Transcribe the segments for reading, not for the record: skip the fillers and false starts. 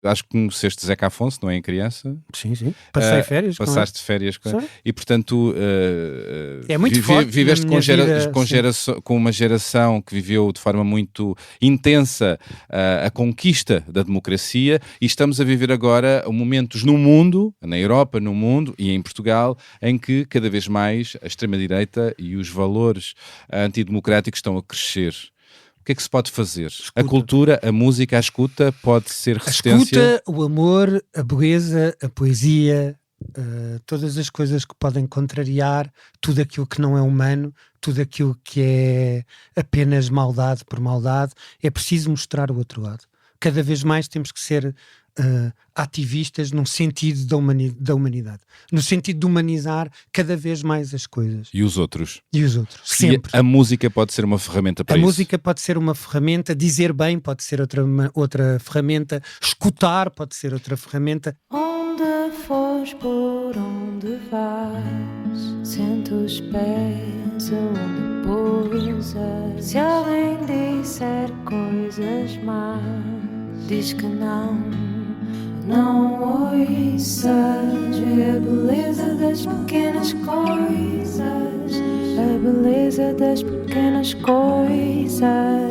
Acho que conheceste Zeca Afonso, não é, em criança? Sim, sim. Passei férias com ele. Passaste férias com ele. E, portanto, é muito forte viveste na minha vida, com uma geração que viveu de forma muito intensa a conquista da democracia, e estamos a viver agora momentos no mundo, na Europa, no mundo e em Portugal, em que cada vez mais a extrema-direita e os valores antidemocráticos estão a crescer. O que é que se pode fazer? Escuta. A cultura, a música, a escuta pode ser resistência? A escuta, o amor, a beleza, a poesia, todas as coisas que podem contrariar tudo aquilo que não é humano, tudo aquilo que é apenas maldade por maldade. É preciso mostrar o outro lado. Cada vez mais temos que ser ativistas no sentido da humanidade, no sentido de humanizar cada vez mais as coisas. E os outros? Sempre. E a música pode ser uma ferramenta para isso? A música pode ser uma ferramenta, dizer bem pode ser outra ferramenta, escutar pode ser outra ferramenta. Onde fores, por onde vais, sente os pés onde pousas. Se alguém disser coisas más, diz que não ouças. Vê a beleza das pequenas coisas, a beleza das pequenas coisas, a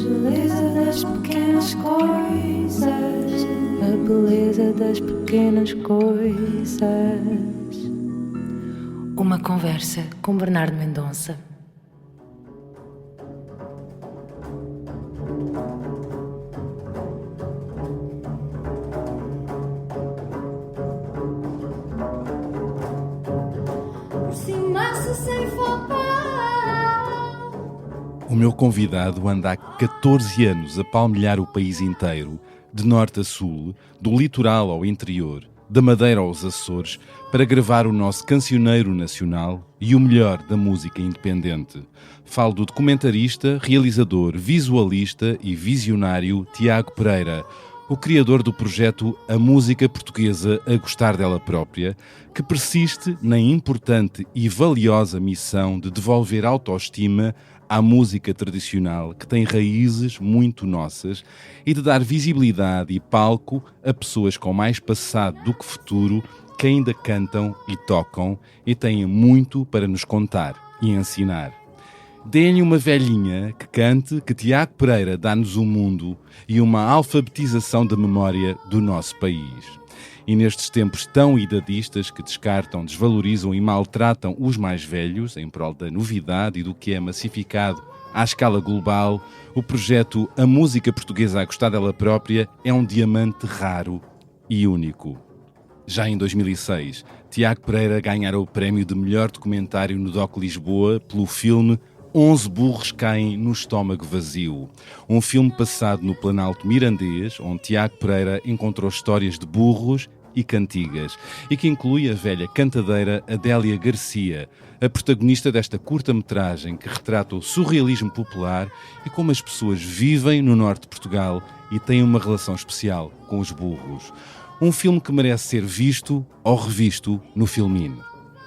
beleza das pequenas coisas, a beleza das pequenas coisas. Uma conversa com Bernardo Mendonça. O meu convidado anda há 14 anos a palmilhar o país inteiro, de norte a sul, do litoral ao interior, da Madeira aos Açores, para gravar o nosso cancioneiro nacional e o melhor da música independente. Falo do documentarista, realizador, visualista e visionário Tiago Pereira, o criador do projeto A Música Portuguesa a Gostar dela Própria, que persiste na importante e valiosa missão de devolver autoestima à música tradicional, que tem raízes muito nossas, e de dar visibilidade e palco a pessoas com mais passado do que futuro, que ainda cantam e tocam e têm muito para nos contar e ensinar. Deem-lhe uma velhinha que cante, que Tiago Pereira dá-nos o mundo e uma alfabetização da memória do nosso país. E nestes tempos tão idadistas que descartam, desvalorizam e maltratam os mais velhos em prol da novidade e do que é massificado à escala global, o projeto A Música Portuguesa a Gostar dela Própria é um diamante raro e único. Já em 2006, Tiago Pereira ganhara o prémio de melhor documentário no DOC Lisboa pelo filme 11 burros caem no estômago vazio. Um filme passado no Planalto Mirandês, onde Tiago Pereira encontrou histórias de burros e cantigas, e que inclui a velha cantadeira Adélia Garcia, a protagonista desta curta-metragem que retrata o surrealismo popular e como as pessoas vivem no norte de Portugal e têm uma relação especial com os burros. Um filme que merece ser visto ou revisto no Filmin.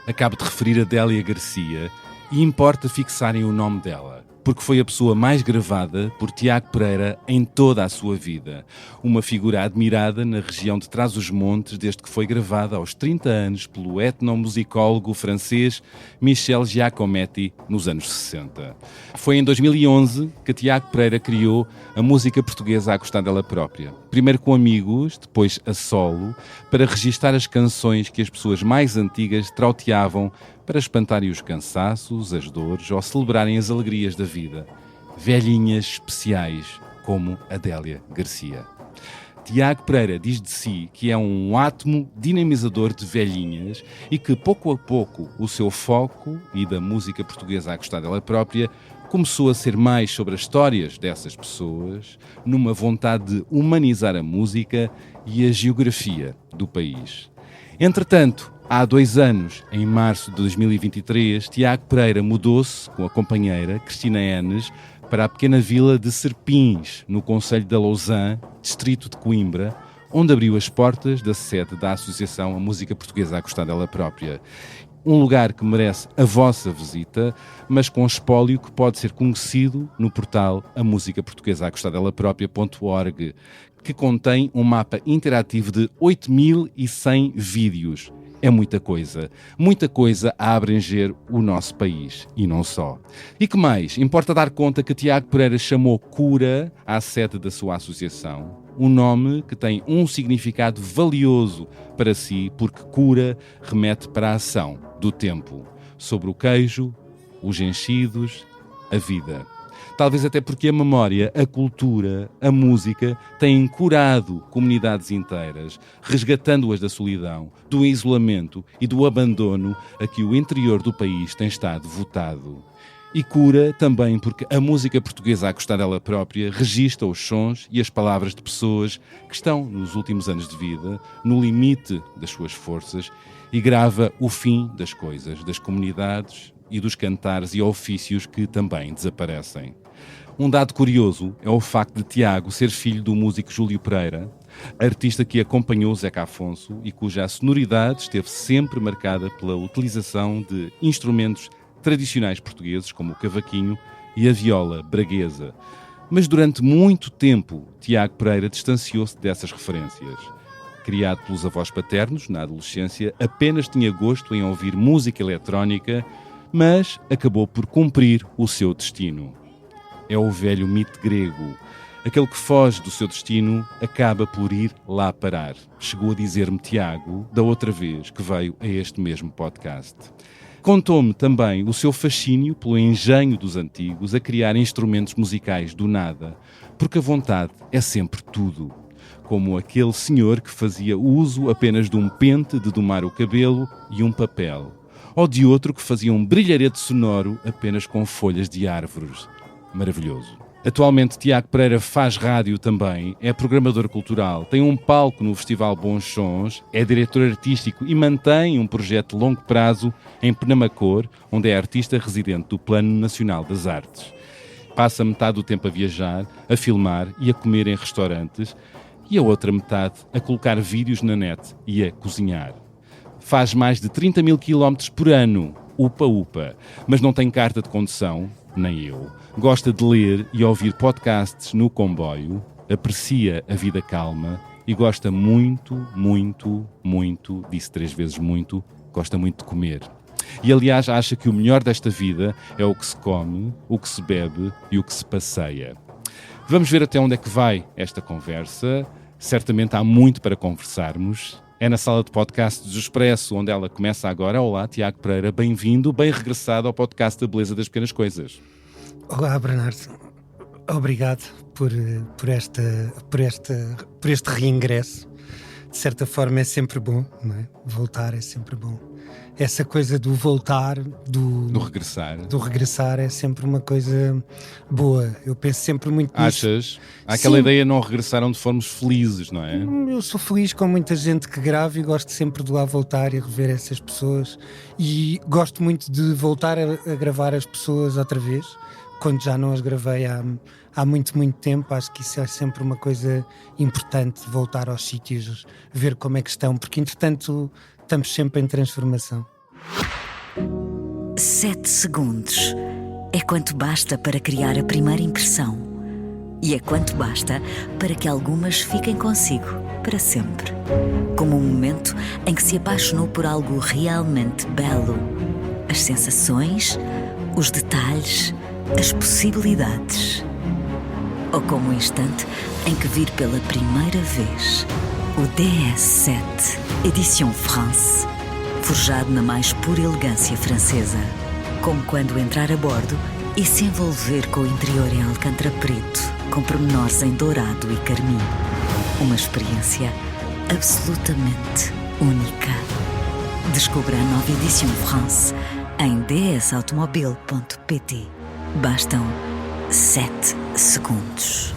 Acabo de referir a Adélia Garcia e importa fixarem o nome dela, porque foi a pessoa mais gravada por Tiago Pereira em toda a sua vida. Uma figura admirada na região de Trás-os-Montes desde que foi gravada aos 30 anos pelo etnomusicólogo francês Michel Giacometti nos anos 60. Foi em 2011 que Tiago Pereira criou a música portuguesa a gostar dela própria. Primeiro com amigos, depois a solo, para registar as canções que as pessoas mais antigas trauteavam para espantarem os cansaços, as dores ou celebrarem as alegrias da vida. Velhinhas especiais, como Adélia Garcia. Tiago Pereira diz de si que é um átomo dinamizador de velhinhas e que, pouco a pouco, o seu foco e da música portuguesa a gostar dela própria começou a ser mais sobre as histórias dessas pessoas, numa vontade de humanizar a música e a geografia do país. Entretanto, há 2 anos, em março de 2023, Tiago Pereira mudou-se com a companheira Cristina Enes para a pequena vila de Serpins, no concelho de Lousã, distrito de Coimbra, onde abriu as portas da sede da Associação A Música Portuguesa a Gostar dela Própria. Um lugar que merece a vossa visita, mas com espólio que pode ser conhecido no portal amusicaportuguesaagostadellaPrópria.org, que contém um mapa interativo de 8.100 vídeos. É muita coisa a abranger o nosso país, e não só. E que mais? Importa dar conta que Tiago Pereira chamou Cura à sede da sua associação, um nome que tem um significado valioso para si, porque cura remete para a ação do tempo, sobre o queijo, os enchidos, a vida. Talvez até porque a memória, a cultura, a música têm curado comunidades inteiras, resgatando-as da solidão, do isolamento e do abandono a que o interior do país tem estado votado. E cura também porque a música portuguesa, a gostar dela própria, registra os sons e as palavras de pessoas que estão, nos últimos anos de vida, no limite das suas forças e grava o fim das coisas, das comunidades e dos cantares e ofícios que também desaparecem. Um dado curioso é o facto de Tiago ser filho do músico Júlio Pereira, artista que acompanhou Zeca Afonso e cuja sonoridade esteve sempre marcada pela utilização de instrumentos tradicionais portugueses, como o cavaquinho e a viola braguesa. Mas durante muito tempo, Tiago Pereira distanciou-se dessas referências. Criado pelos avós paternos, na adolescência, apenas tinha gosto em ouvir música eletrónica, mas acabou por cumprir o seu destino. É o velho mito grego. Aquele que foge do seu destino acaba por ir lá parar. Chegou a dizer-me Tiago, da outra vez que veio a este mesmo podcast. Contou-me também o seu fascínio pelo engenho dos antigos a criar instrumentos musicais do nada, porque a vontade é sempre tudo. Como aquele senhor que fazia uso apenas de um pente de domar o cabelo e um papel, ou de outro que fazia um brilharete sonoro apenas com folhas de árvores. Maravilhoso. Atualmente, Tiago Pereira faz rádio também, é programador cultural, tem um palco no Festival Bons Sons, é diretor artístico e mantém um projeto de longo prazo em Penamacor, onde é artista residente do Plano Nacional das Artes. Passa metade do tempo a viajar, a filmar e a comer em restaurantes, e a outra metade a colocar vídeos na net e a cozinhar. Faz mais de 30.000 km por ano, upa, mas não tem carta de condução, nem eu. Gosta de ler e ouvir podcasts no comboio, aprecia a vida calma e gosta muito, disse 3 vezes muito, gosta muito de comer. E aliás acha que o melhor desta vida é o que se come, o que se bebe e o que se passeia. Vamos ver até onde é que vai esta conversa. Certamente há muito para conversarmos. É na sala de podcast do Expresso, onde ela começa agora. Olá, Tiago Pereira, bem-vindo, bem regressado ao podcast da Beleza das Pequenas Coisas. Olá, Bernardo. Obrigado por este reingresso. De certa forma é sempre bom, não é? Voltar é sempre bom. Essa coisa do voltar, do regressar é sempre uma coisa boa. Eu penso sempre muito nisso. Achas? Há aquela ideia de não regressar onde formos felizes, não é? Eu sou feliz com muita gente que grava e gosto sempre de lá voltar e rever essas pessoas. E gosto muito de voltar a gravar as pessoas outra vez, quando já não as gravei há muito tempo. Acho que isso é sempre uma coisa importante, voltar aos sítios, ver como é que estão, porque entretanto estamos sempre em transformação. 7 segundos é quanto basta para criar a primeira impressão. E é quanto basta para que algumas fiquem consigo para sempre. Como um momento em que se apaixonou por algo realmente belo. As sensações, os detalhes, as possibilidades. Ou como o instante em que vir pela primeira vez o DS7 Edition France, forjado na mais pura elegância francesa. Como quando entrar a bordo e se envolver com o interior em alcântara preto, com pormenores em dourado e carmim. Uma experiência absolutamente única. Descubra a nova Edition France em dsautomobile.pt. Bastam 7 segundos.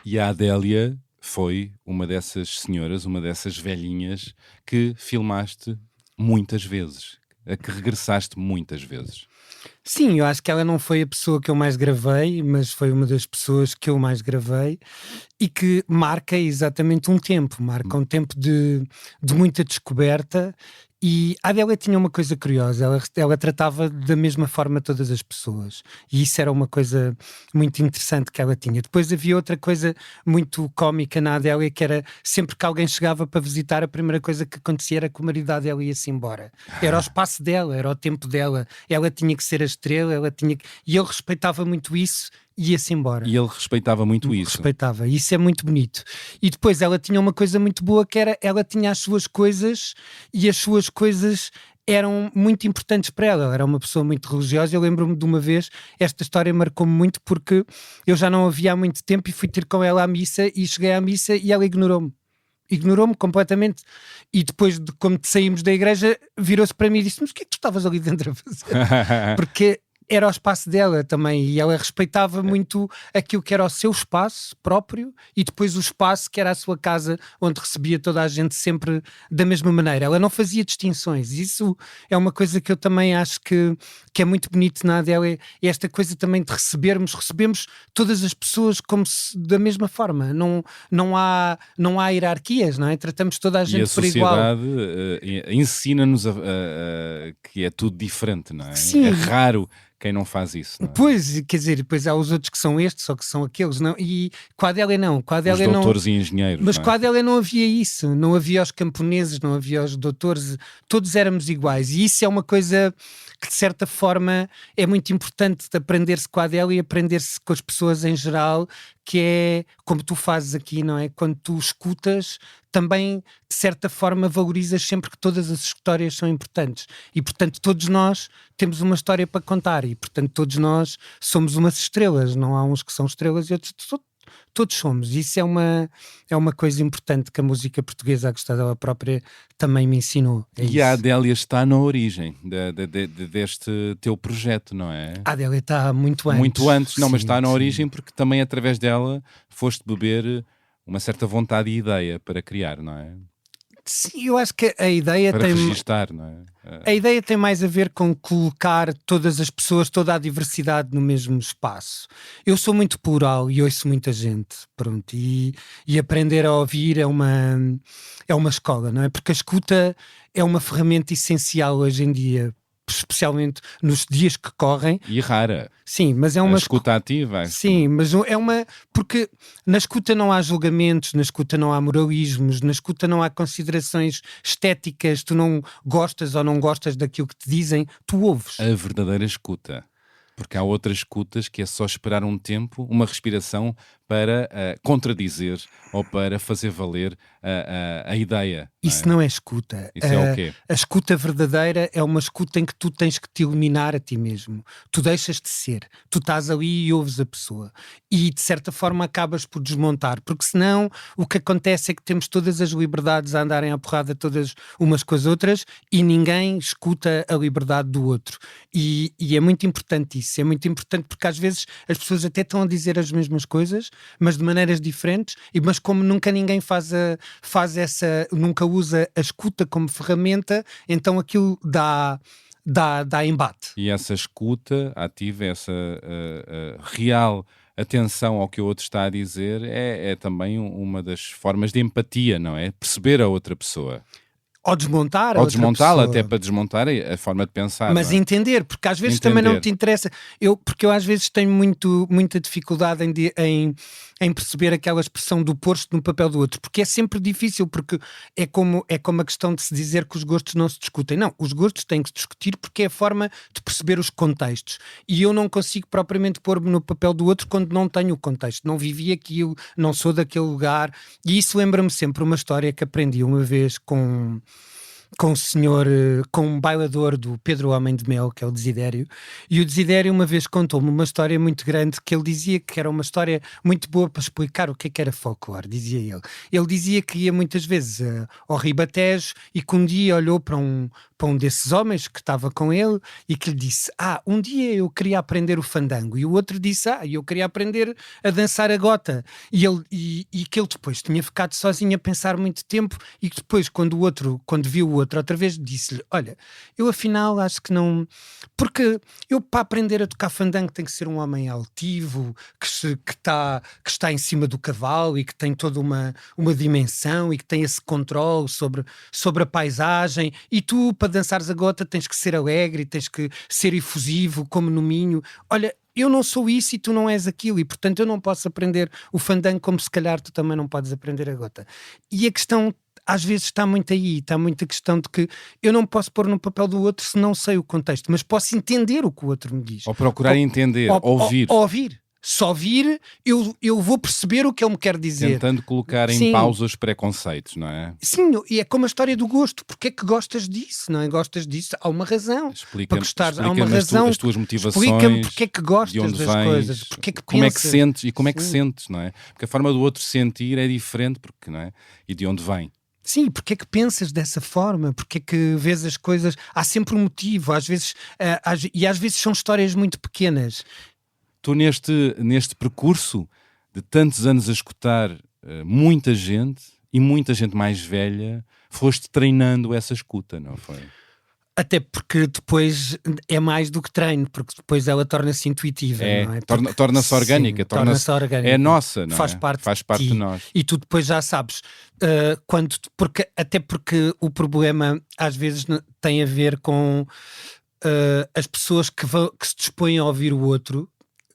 E a Adélia foi uma dessas senhoras, uma dessas velhinhas que filmaste muitas vezes, a que regressaste muitas vezes. Sim, eu acho que ela não foi a pessoa que eu mais gravei, mas foi uma das pessoas que eu mais gravei e que marca exatamente um tempo de muita descoberta E a Adélia tinha uma coisa curiosa, ela tratava da mesma forma todas as pessoas, e isso era uma coisa muito interessante que ela tinha. Depois havia outra coisa muito cómica na Adélia, que era sempre que alguém chegava para visitar, a primeira coisa que acontecia era que o marido da Adélia ia-se embora. Era o espaço dela, era o tempo dela, ela tinha que ser a estrela, e ele respeitava muito isso. Ia-se embora. E ele respeitava muito isso. Respeitava, isso é muito bonito. E depois ela tinha uma coisa muito boa, que era, ela tinha as suas coisas, e as suas coisas eram muito importantes para ela. Ela era uma pessoa muito religiosa. Eu lembro-me de uma vez, esta história marcou-me muito, porque eu já não a via há muito tempo e fui ter com ela à missa, e cheguei à missa e ela ignorou-me completamente, e depois de como saímos da igreja, virou-se para mim e disse: mas o que é que tu estavas ali dentro a fazer? Porque era o espaço dela também, e ela respeitava muito aquilo que era o seu espaço próprio, e depois o espaço que era a sua casa, onde recebia toda a gente sempre da mesma maneira. Ela não fazia distinções. Isso é uma coisa que eu também acho que é muito bonito na Adélia, é esta coisa também de recebemos todas as pessoas como se, da mesma forma. Não há hierarquias, não é? Tratamos toda a gente por igual. E a sociedade ensina-nos que é tudo diferente, não é? Sim. É raro quem não faz isso, não é? Pois, quer dizer, depois há os outros que são estes, ou que são aqueles, não? E com a Adélia não. Com a Adélia Os doutores não... e engenheiros. Mas não é? com a Adélia não havia isso. Não havia os camponeses, não havia os doutores. Todos éramos iguais. E isso é uma coisa que, de certa forma, é muito importante de aprender-se com a Adélia e aprender-se com as pessoas em geral, que é como tu fazes aqui, não é? Quando tu escutas, também, de certa forma, valorizas sempre que todas as histórias são importantes. E, portanto, todos nós temos uma história para contar, e, portanto, todos nós somos umas estrelas. Não há uns que são estrelas e outros... Todos somos. Isso é uma coisa importante que a música portuguesa, a gostar dela própria, também me ensinou. E a Adélia está na origem deste teu projeto, não é? A Adélia está muito antes. Muito antes, não, mas está na sim. origem porque também através dela foste beber uma certa vontade e ideia para criar, não é? Sim, eu acho que a ideia Para tem... registar, não é? A ideia tem mais a ver com colocar todas as pessoas, toda a diversidade no mesmo espaço. Eu sou muito plural e ouço muita gente, pronto, e aprender a ouvir é uma escola, não é? Porque a escuta é uma ferramenta essencial hoje em dia, especialmente nos dias que correm. E rara. Sim, mas é uma A escuta ativa. Sim, mas é uma... Porque na escuta não há julgamentos, na escuta não há moralismos, na escuta não há considerações estéticas, tu não gostas ou não gostas daquilo que te dizem, tu ouves. A verdadeira escuta. Porque há outras escutas que é só esperar um tempo, uma respiração para contradizer ou para fazer valer a ideia. Isso não é escuta. Isso é o quê? A escuta verdadeira é uma escuta em que tu tens que te iluminar a ti mesmo. Tu deixas de ser. Tu estás ali e ouves a pessoa. E de certa forma acabas por desmontar. Porque senão o que acontece é que temos todas as liberdades a andarem à porrada todas umas com as outras e ninguém escuta a liberdade do outro. E é muito importante isso. É muito importante porque às vezes as pessoas até estão a dizer as mesmas coisas, mas de maneiras diferentes, mas como nunca ninguém nunca usa a escuta como ferramenta, então aquilo dá embate. E essa escuta ativa, essa real atenção ao que o outro está a dizer é também uma das formas de empatia, não é? Perceber a outra pessoa. Ou desmontar. Ou desmontá-la, até para desmontar a forma de pensar. Mas entender, porque às vezes também não te interessa. Porque eu às vezes tenho muita dificuldade em perceber aquela expressão do pôr-se no papel do outro, porque é sempre difícil, porque é como a questão de se dizer que os gostos não se discutem. Não, os gostos têm que se discutir porque é a forma de perceber os contextos. E eu não consigo propriamente pôr-me no papel do outro quando não tenho o contexto. Não vivi aquilo, não sou daquele lugar. E isso lembra-me sempre uma história que aprendi uma vez com um bailador do Pedro Homem de Mel, que é o Desidério, e o Desidério uma vez contou-me uma história muito grande que ele dizia que era uma história muito boa para explicar o que é que era folclore, dizia ele. Ele dizia que ia muitas vezes ao Ribatejo e que um dia olhou para para um desses homens que estava com ele e que lhe disse: um dia eu queria aprender o fandango, e o outro disse: eu queria aprender a dançar a gota, e que ele depois tinha ficado sozinho a pensar muito tempo, e que depois quando viu o outro outra vez, disse-lhe: olha, eu afinal acho que não, porque eu para aprender a tocar fandango tem que ser um homem altivo, que está em cima do cavalo e que tem toda uma dimensão e que tem esse controle sobre a paisagem, e tu para dançares a gota tens que ser alegre e tens que ser efusivo como no Minho. Olha, eu não sou isso e tu não és aquilo, e portanto eu não posso aprender o fandango como se calhar tu também não podes aprender a gota. E a questão às vezes está muito aí, está muito a questão de que eu não posso pôr no papel do outro se não sei o contexto, mas posso entender o que o outro me diz. Ou procurar entender, ouvir. Ouvir. Só ouvir, eu vou perceber o que ele me quer dizer. Tentando colocar em pausa os preconceitos, não é? Sim, e é como a história do gosto. Porque é que gostas disso, não é? Gostas disso, há uma razão. Para gostares, há uma razão. As tuas motivações. Explica-me porque é que gostas das vens, coisas. Porque é que como pensas. É que sentes e como é que sentes, não é? Porque a forma do outro sentir é diferente, porque, não é? E de onde vem. Sim, porque é que pensas dessa forma? Porque é que vês as coisas? Há sempre um motivo, às vezes são histórias muito pequenas. Tu neste percurso de tantos anos a escutar muita gente e muita gente mais velha, foste treinando essa escuta, não foi? Até porque depois é mais do que treino, porque depois ela torna-se intuitiva, não é? Torna-se orgânica, torna-se orgânica. É nossa, não faz é? Parte de nós. E tu depois já sabes, até porque o problema às vezes tem a ver com as pessoas que se dispõem a ouvir o outro,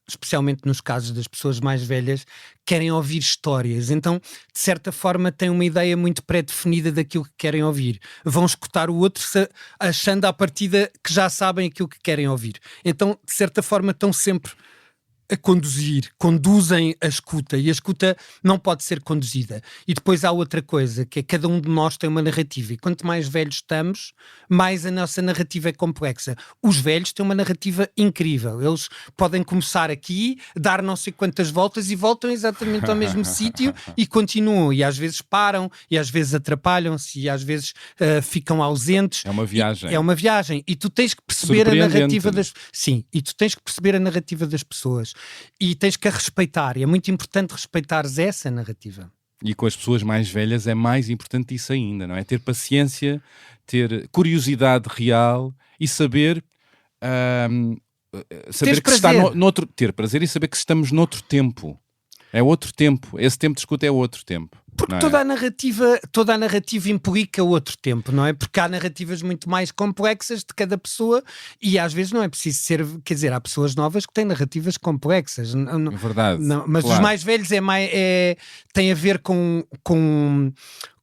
especialmente nos casos das pessoas mais velhas, querem ouvir histórias. Então, de certa forma, têm uma ideia muito pré-definida daquilo que querem ouvir. Vão escutar o outro achando à partida que já sabem aquilo que querem ouvir. Então, de certa forma, estão sempre a conduzem a escuta, e a escuta não pode ser conduzida. E depois há outra coisa, que é cada um de nós tem uma narrativa, e quanto mais velhos estamos, mais a nossa narrativa é complexa. Os velhos têm uma narrativa incrível, eles podem começar aqui, dar não sei quantas voltas e voltam exatamente ao mesmo sítio e continuam, e às vezes param, e às vezes atrapalham-se, e às vezes ficam ausentes. É uma viagem. É uma viagem, e tu tens que perceber a narrativa e tu tens que perceber a narrativa das pessoas. E tens que a respeitar, e é muito importante respeitares essa narrativa. E com as pessoas mais velhas é mais importante isso ainda, não é? Ter paciência, ter curiosidade real e saber que se está noutro, ter prazer e saber que estamos noutro tempo. É outro tempo, esse tempo de escuta é outro tempo. Porque toda a narrativa implica outro tempo, não é? Porque há narrativas muito mais complexas de cada pessoa, e às vezes não é preciso ser, quer dizer, há pessoas novas que têm narrativas complexas. É verdade. Mas claro. Os mais velhos tem a ver com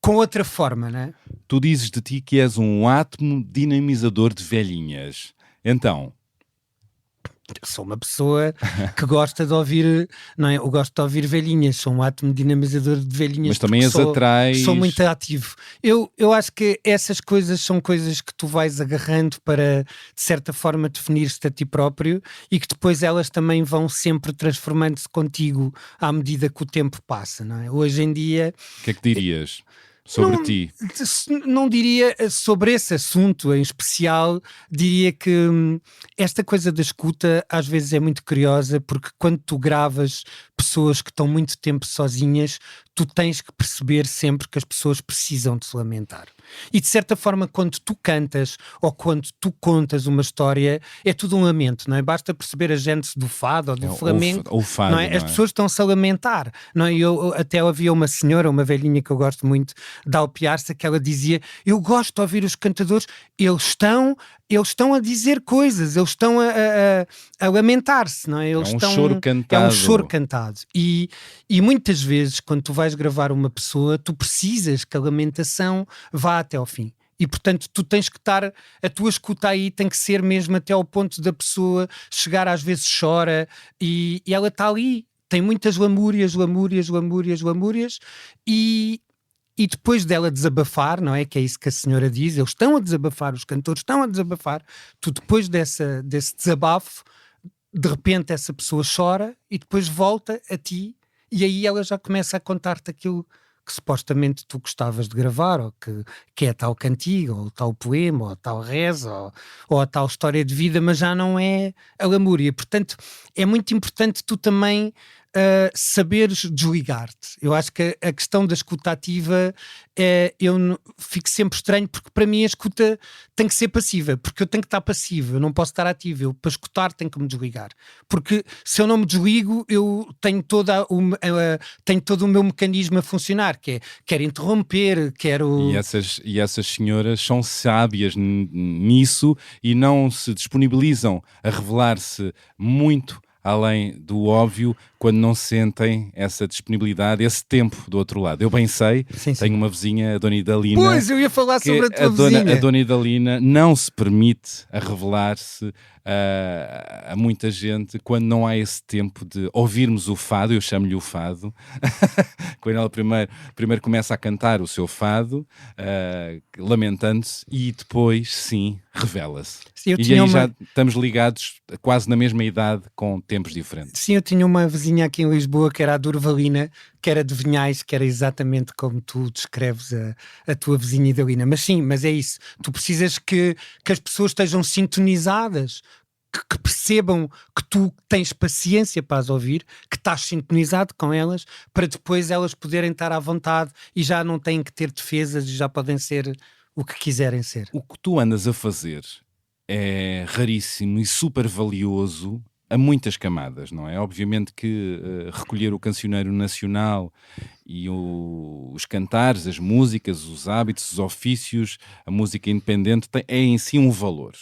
outra forma, não é? Tu dizes de ti que és um átomo dinamizador de velhinhas. Então... Eu sou uma pessoa que gosta de ouvir, não é? Eu gosto de ouvir velhinhas, sou um átomo dinamizador de velhinhas. Mas também as atrais. Sou muito ativo. Eu acho que essas coisas são coisas que tu vais agarrando para, de certa forma, definir-te a ti próprio, e que depois elas também vão sempre transformando-se contigo à medida que o tempo passa, não é? Hoje em dia... O que é que dirias sobre ti? Não diria sobre esse assunto em especial, diria que esta coisa da escuta às vezes é muito curiosa, porque quando tu gravas pessoas que estão muito tempo sozinhas, tu tens que perceber sempre que as pessoas precisam de se lamentar. E de certa forma, quando tu cantas ou quando tu contas uma história, é tudo um lamento, não é? Basta perceber a gente do fado ou do flamenco, o fado, não é? As pessoas estão-se a lamentar, não é? Até havia uma senhora, uma velhinha que eu gosto muito, de Alpiarça, que ela dizia: eu gosto de ouvir os cantadores, eles estão a dizer coisas, eles estão a lamentar-se, não é? Choro cantado. É um choro cantado. E muitas vezes, quando tu vais gravar uma pessoa, tu precisas que a lamentação vá até ao fim. E, portanto, tu tens que estar... A tua escuta aí tem que ser mesmo até ao ponto da pessoa chegar, às vezes chora, e ela está ali. Tem muitas lamúrias, e depois dela desabafar, não é? Que é isso que a senhora diz, eles estão a desabafar, os cantores estão a desabafar, tu depois desse desabafo, de repente essa pessoa chora e depois volta a ti, e aí ela já começa a contar-te aquilo que supostamente tu gostavas de gravar, ou que é a tal cantiga, ou o tal poema, ou a tal reza, ou a tal história de vida, mas já não é a lamúria. Portanto, é muito importante tu também saberes desligar-te. Eu acho que a questão da escuta ativa fico sempre estranho, porque para mim a escuta tem que ser passiva, porque eu tenho que estar passivo, eu não posso estar ativo. Eu, para escutar, tenho que me desligar, porque se eu não me desligo, eu tenho todo o meu mecanismo a funcionar, que é quero interromper, quero... E essas senhoras são sábias nisso e não se disponibilizam a revelar-se muito além do óbvio, quando não sentem essa disponibilidade, esse tempo do outro lado. Eu bem sei, sim. Tenho uma vizinha, a Dona Idalina. Pois, eu ia falar sobre a tua vizinha. A Dona Idalina não se permite a revelar-se a muita gente quando não há esse tempo de ouvirmos o fado. Eu chamo-lhe o fado. Quando ela primeiro começa a cantar o seu fado, lamentando-se, e depois, sim, revela-se. E aí já estamos ligados quase na mesma idade, com tempos diferentes. Sim, eu tinha uma vizinha aqui em Lisboa que era a Durvalina, que era de Vinhais, que era exatamente como tu descreves a tua vizinha Idalina. Mas sim, mas é isso. Tu precisas que as pessoas estejam sintonizadas, que percebam que tu tens paciência para as ouvir, que estás sintonizado com elas, para depois elas poderem estar à vontade e já não têm que ter defesas e já podem ser o que quiserem ser. O que tu andas a fazer é raríssimo e super valioso a muitas camadas, não é? Obviamente que recolher o cancioneiro nacional e os cantares, as músicas, os hábitos, os ofícios, a música independente é em si um valor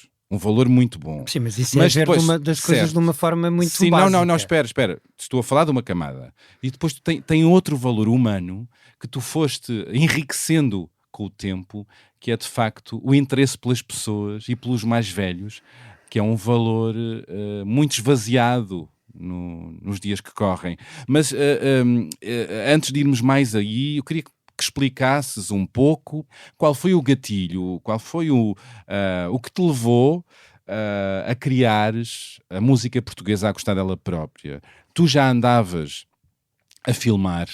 muito bom. Sim, mas isso é ver das coisas de uma forma muito básica. Não, espera. Estou a falar de uma camada. E depois tem outro valor humano que tu foste enriquecendo com o tempo, que é de facto o interesse pelas pessoas e pelos mais velhos, que é um valor muito esvaziado nos dias que correm. Mas antes de irmos mais aí, eu queria que explicasses um pouco qual foi o gatilho, qual foi o que te levou a criares a música portuguesa, a gostar dela própria. Tu já andavas a filmar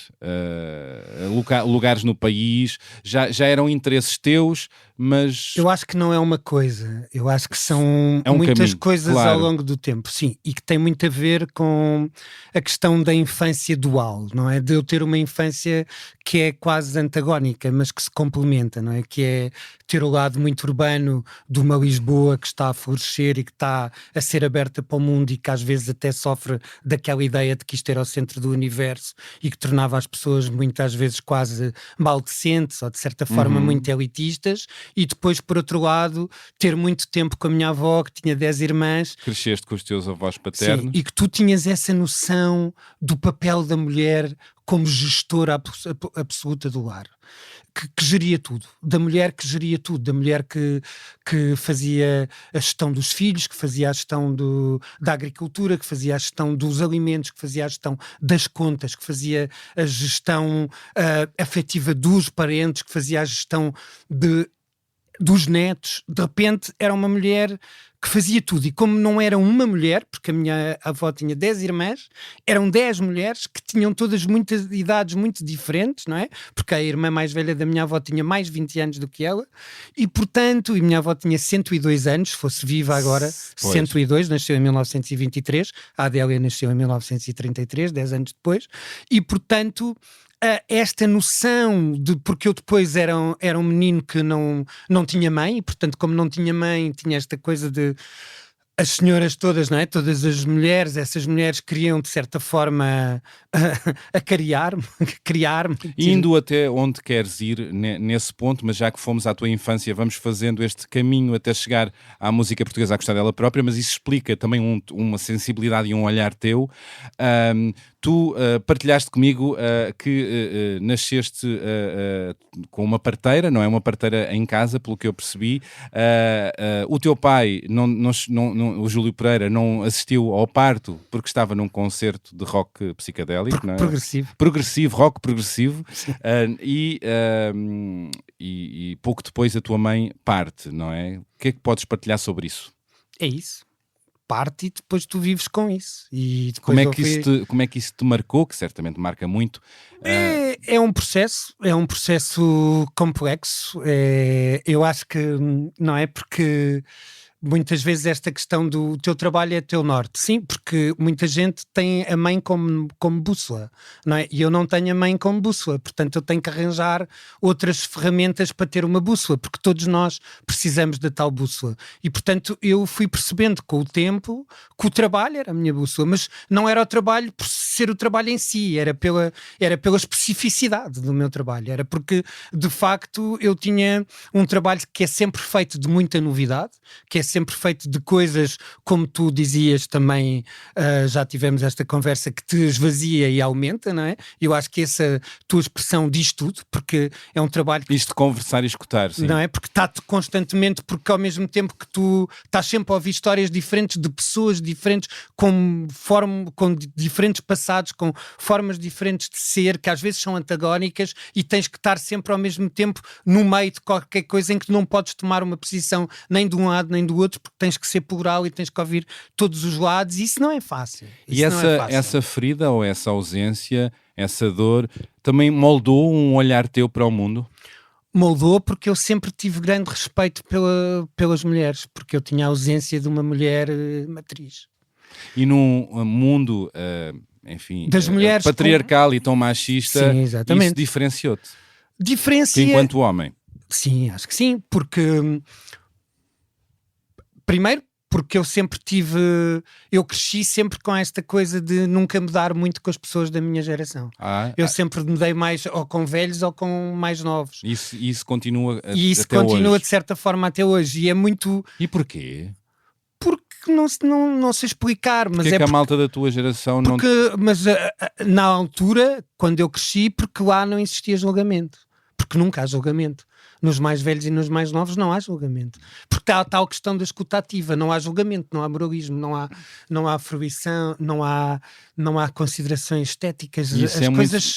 lugares no país, já eram interesses teus, mas... Eu acho que não é uma coisa, eu acho que são muitas caminho, coisas claro. Ao longo do tempo, sim, e que tem muito a ver com a questão da infância dual, não é? De eu ter uma infância que é quase antagónica, mas que se complementa, não é? Que é ter o lado muito urbano de uma Lisboa que está a florescer e que está a ser aberta para o mundo e que às vezes até sofre daquela ideia de que isto era o centro do universo e que tornava as pessoas muitas vezes quase maldecentes ou de certa forma muito elitistas. E depois, por outro lado, ter muito tempo com a minha avó, que tinha 10 irmãs. Cresceste com os teus avós paternos. Sim, e que tu tinhas essa noção do papel da mulher como gestora absoluta do lar. Que geria tudo, da mulher que geria tudo, da mulher que fazia a gestão dos filhos, que fazia a gestão da agricultura, que fazia a gestão dos alimentos, que fazia a gestão das contas, que fazia a gestão afetiva dos parentes, que fazia a gestão dos netos. De repente era uma mulher que fazia tudo, e como não era uma mulher, porque a minha avó tinha 10 irmãs, eram 10 mulheres que tinham todas muitas idades muito diferentes, não é? Porque a irmã mais velha da minha avó tinha mais 20 anos do que ela, e portanto, minha avó tinha 102 anos, se fosse viva agora, pois. 102, nasceu em 1923, a Adélia nasceu em 1933, 10 anos depois, e portanto... esta noção de... Porque eu depois era um menino que não tinha mãe, e portanto, como não tinha mãe, tinha esta coisa de... As senhoras todas, não é? Todas as mulheres, essas mulheres queriam de certa forma a criar-me. Indo até onde queres ir nesse ponto, mas já que fomos à tua infância, vamos fazendo este caminho até chegar à música portuguesa a gostar dela própria, mas isso explica também uma sensibilidade e um olhar teu. Tu partilhaste comigo que nasceste com uma parteira, não é? Uma parteira em casa, pelo que eu percebi. O teu pai, o Júlio Pereira, não assistiu ao parto porque estava num concerto de rock psicadélico, não é? Rock progressivo. E pouco depois a tua mãe parte, não é? O que é que podes partilhar sobre isso? É isso. parte e depois tu vives com isso. E depois Como é que isso te marcou, que certamente marca muito? É um processo complexo. Eu acho que não é porque muitas vezes esta questão do teu trabalho é teu norte. Sim, porque muita gente tem a mãe como bússola, não é? E eu não tenho a mãe como bússola, portanto eu tenho que arranjar outras ferramentas para ter uma bússola, porque todos nós precisamos da tal bússola. E portanto eu fui percebendo com o tempo que o trabalho era a minha bússola, mas não era o trabalho por ser o trabalho em si, era pela especificidade do meu trabalho, era porque de facto eu tinha um trabalho que é sempre feito de muita novidade, que é sempre feito de coisas, como tu dizias também, já tivemos esta conversa, que te esvazia e aumenta, não é? Eu acho que essa tua expressão diz tudo, porque é um trabalho que... Isto de conversar e escutar, sim. Não é? Porque está-te constantemente, porque ao mesmo tempo que tu estás sempre a ouvir histórias diferentes de pessoas diferentes, com diferentes passados, com formas diferentes de ser, que às vezes são antagónicas, e tens que estar sempre ao mesmo tempo no meio de qualquer coisa em que não podes tomar uma posição nem de um lado nem do outro, porque tens que ser plural e tens que ouvir todos os lados, e isso não é fácil. E essa ferida ou essa ausência, essa dor, também moldou um olhar teu para o mundo? Moldou, porque eu sempre tive grande respeito pelas mulheres, porque eu tinha a ausência de uma mulher matriz. E num mundo, enfim, das mulheres patriarcal e tão machista, sim, exatamente. Isso diferenciou-te? Diferencia... Enquanto homem? Sim, acho que sim, porque... Primeiro, porque eu cresci sempre com esta coisa de nunca me dar muito com as pessoas da minha geração. Eu sempre me dei mais ou com velhos ou com mais novos. Isso continua e isso até continua hoje. De certa forma até hoje. E é muito... E porquê? Porque não sei explicar. Mas porque é que a malta da tua geração não... Mas na altura, quando eu cresci, porque lá não existia julgamento. Porque nunca há julgamento. Nos mais velhos e nos mais novos não há julgamento. Porque está a tal questão da escuta ativa. Não há julgamento, não há moralismo, não há fruição, não há considerações estéticas.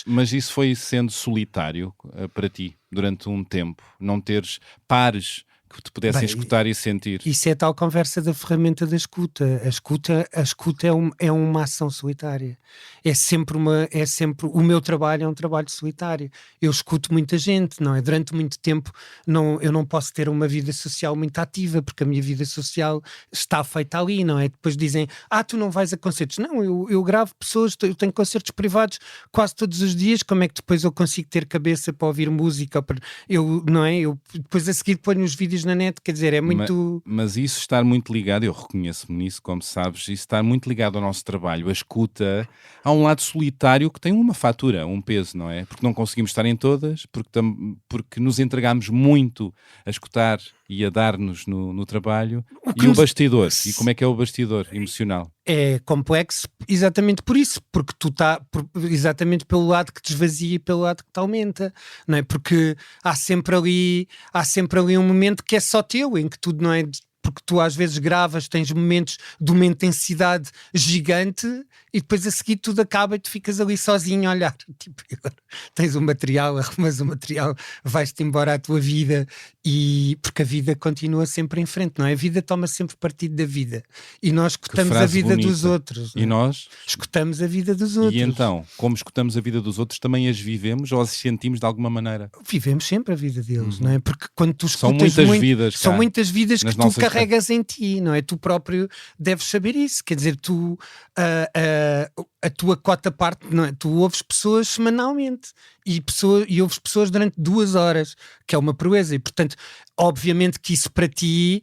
Mas isso foi sendo solitário para ti durante um tempo? Não teres pares que te pudessem escutar e sentir? Isso é a tal conversa da ferramenta da escuta. A escuta é uma ação solitária. É sempre o meu trabalho é um trabalho solitário. Eu escuto muita gente, não é? Durante muito tempo eu não posso ter uma vida social muito ativa, porque a minha vida social está feita ali, não é? Depois dizem, tu não vais a concertos. Não, eu gravo pessoas, eu tenho concertos privados quase todos os dias. Como é que depois eu consigo ter cabeça para ouvir música? Eu depois a seguir ponho os vídeos na net, quer dizer, é muito... Mas isso estar muito ligado, eu reconheço-me nisso, como sabes, isso estar muito ligado ao nosso trabalho, a escuta, há um lado solitário que tem uma fatura, um peso, não é? Porque não conseguimos estar em todas, porque nos entregamos muito a escutar e a dar-nos no trabalho. O bastidor, e como é que é o bastidor emocional? É complexo exatamente por isso, porque tu exatamente pelo lado que te esvazia e pelo lado que te aumenta, não é? Porque há sempre ali um momento que é só teu, em que tudo não é... Porque tu às vezes gravas, tens momentos de uma intensidade gigante e depois a seguir tudo acaba e tu ficas ali sozinho a olhar. Tipo, tens o material, arrumas o material, vais-te embora à tua vida, porque a vida continua sempre em frente, não é? A vida toma sempre partido da vida. E nós escutamos a vida dos outros. E nós? Escutamos a vida dos outros. E então, como escutamos a vida dos outros, também as vivemos ou as sentimos de alguma maneira? Vivemos sempre a vida deles, não é? Porque quando tu escutas... São muitas vidas que tu carregas em ti, não é? Tu próprio deves saber isso, quer dizer, tu a tua cota parte, não é? Tu ouves pessoas semanalmente e ouves pessoas durante 2 horas, que é uma proeza, e portanto obviamente que isso para ti,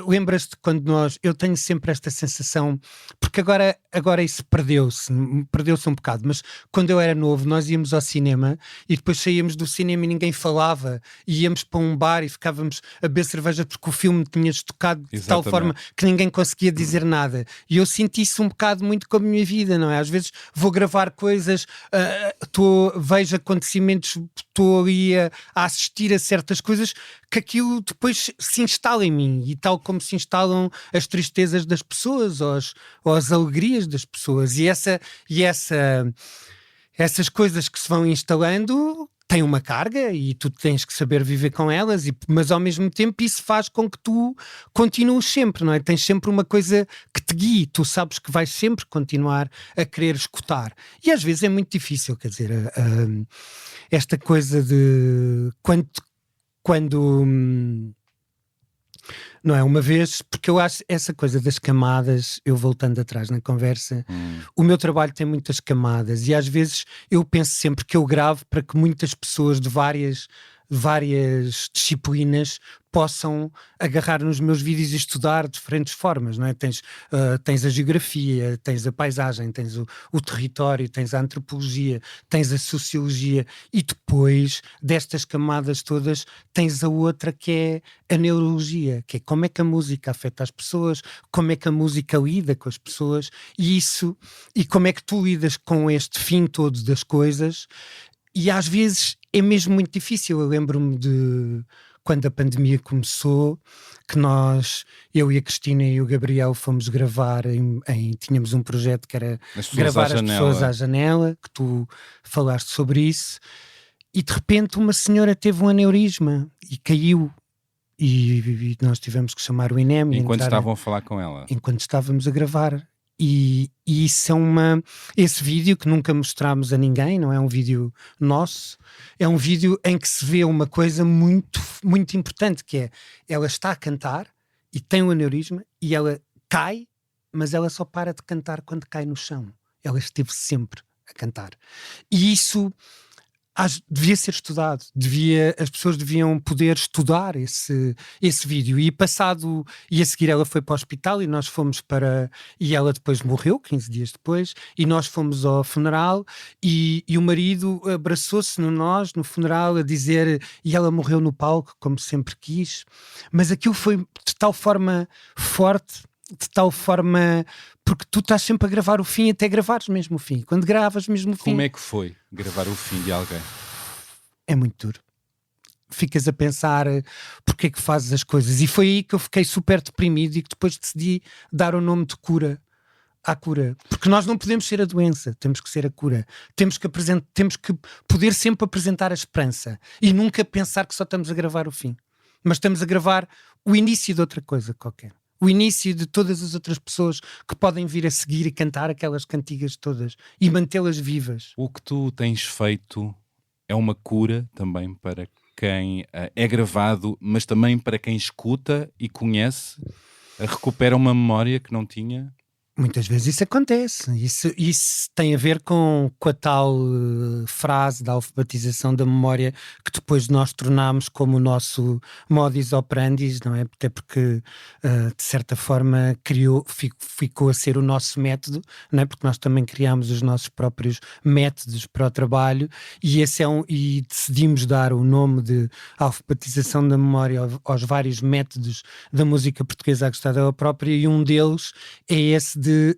lembras-te quando eu tenho sempre esta sensação, porque agora isso perdeu-se um bocado, mas quando eu era novo nós íamos ao cinema e depois saíamos do cinema e ninguém falava, e íamos para um bar e ficávamos a beber cerveja porque o filme tinha-nos tocado de tal forma que ninguém conseguia dizer nada, e eu senti isso um bocado muito com a minha vida, não é? Às vezes vou gravar coisas, vejo acontecimentos, estou ali a assistir a certas coisas, que aquilo depois se instala em mim, e tal como se instalam as tristezas das pessoas ou as alegrias das pessoas, e essas coisas que se vão instalando têm uma carga e tu tens que saber viver com elas, mas ao mesmo tempo isso faz com que tu continues sempre, não é? Tens sempre uma coisa que te guie, tu sabes que vais sempre continuar a querer escutar. E às vezes é muito difícil, quer dizer, esta coisa de quando não é? Uma vez, porque eu acho essa coisa das camadas, eu voltando atrás na conversa, o meu trabalho tem muitas camadas e às vezes eu penso sempre que eu gravo para que muitas pessoas de várias disciplinas possam agarrar nos meus vídeos e estudar de diferentes formas, não é? Tens a geografia, tens a paisagem, tens o território, tens a antropologia, tens a sociologia e depois destas camadas todas tens a outra que é a neurologia, que é como é que a música afeta as pessoas, como é que a música lida com as pessoas e como é que tu lidas com este fim todo das coisas. E às vezes é mesmo muito difícil. Eu lembro-me de quando a pandemia começou, que eu e a Cristina e o Gabriel fomos gravar tínhamos um projeto que era gravar as pessoas à janela, que tu falaste sobre isso, e de repente uma senhora teve um aneurisma e caiu. E nós tivemos que chamar o INEM. Enquanto estavam a falar com ela? Enquanto estávamos a gravar. E isso esse vídeo que nunca mostrámos a ninguém, não é um vídeo nosso, é um vídeo em que se vê uma coisa muito, muito importante, que é, ela está a cantar e tem um aneurisma e ela cai, mas ela só para de cantar quando cai no chão. Ela esteve sempre a cantar. E isso devia ser estudado, as pessoas deviam poder estudar esse vídeo. E a seguir ela foi para o hospital e nós fomos e ela depois morreu 15 dias depois, e nós fomos ao funeral e o marido abraçou-se no funeral a dizer, e ela morreu no palco como sempre quis, mas aquilo foi de tal forma forte, de tal forma, porque tu estás sempre a gravar o fim até gravares mesmo o fim. Quando gravas mesmo o fim... Como é que foi gravar o fim de alguém? É muito duro. Ficas a pensar porque é que fazes as coisas. E foi aí que eu fiquei super deprimido e que depois decidi dar o nome de cura à cura. Porque nós não podemos ser a doença, temos que ser a cura. Temos que poder sempre apresentar a esperança e nunca pensar que só estamos a gravar o fim. Mas estamos a gravar o início de outra coisa qualquer. O início de todas as outras pessoas que podem vir a seguir e cantar aquelas cantigas todas e mantê-las vivas. O que tu tens feito é uma cura também para quem é gravado, mas também para quem escuta e conhece, recupera uma memória que não tinha. Muitas vezes isso acontece. Isso tem a ver com a tal frase da alfabetização da memória que depois nós tornámos como o nosso modus operandi, não é? Até porque, de certa forma, ficou a ser o nosso método, não é? Porque nós também criámos os nossos próprios métodos para o trabalho e decidimos dar o nome de alfabetização da memória aos vários métodos da música portuguesa a gostar dela própria, e um deles é esse de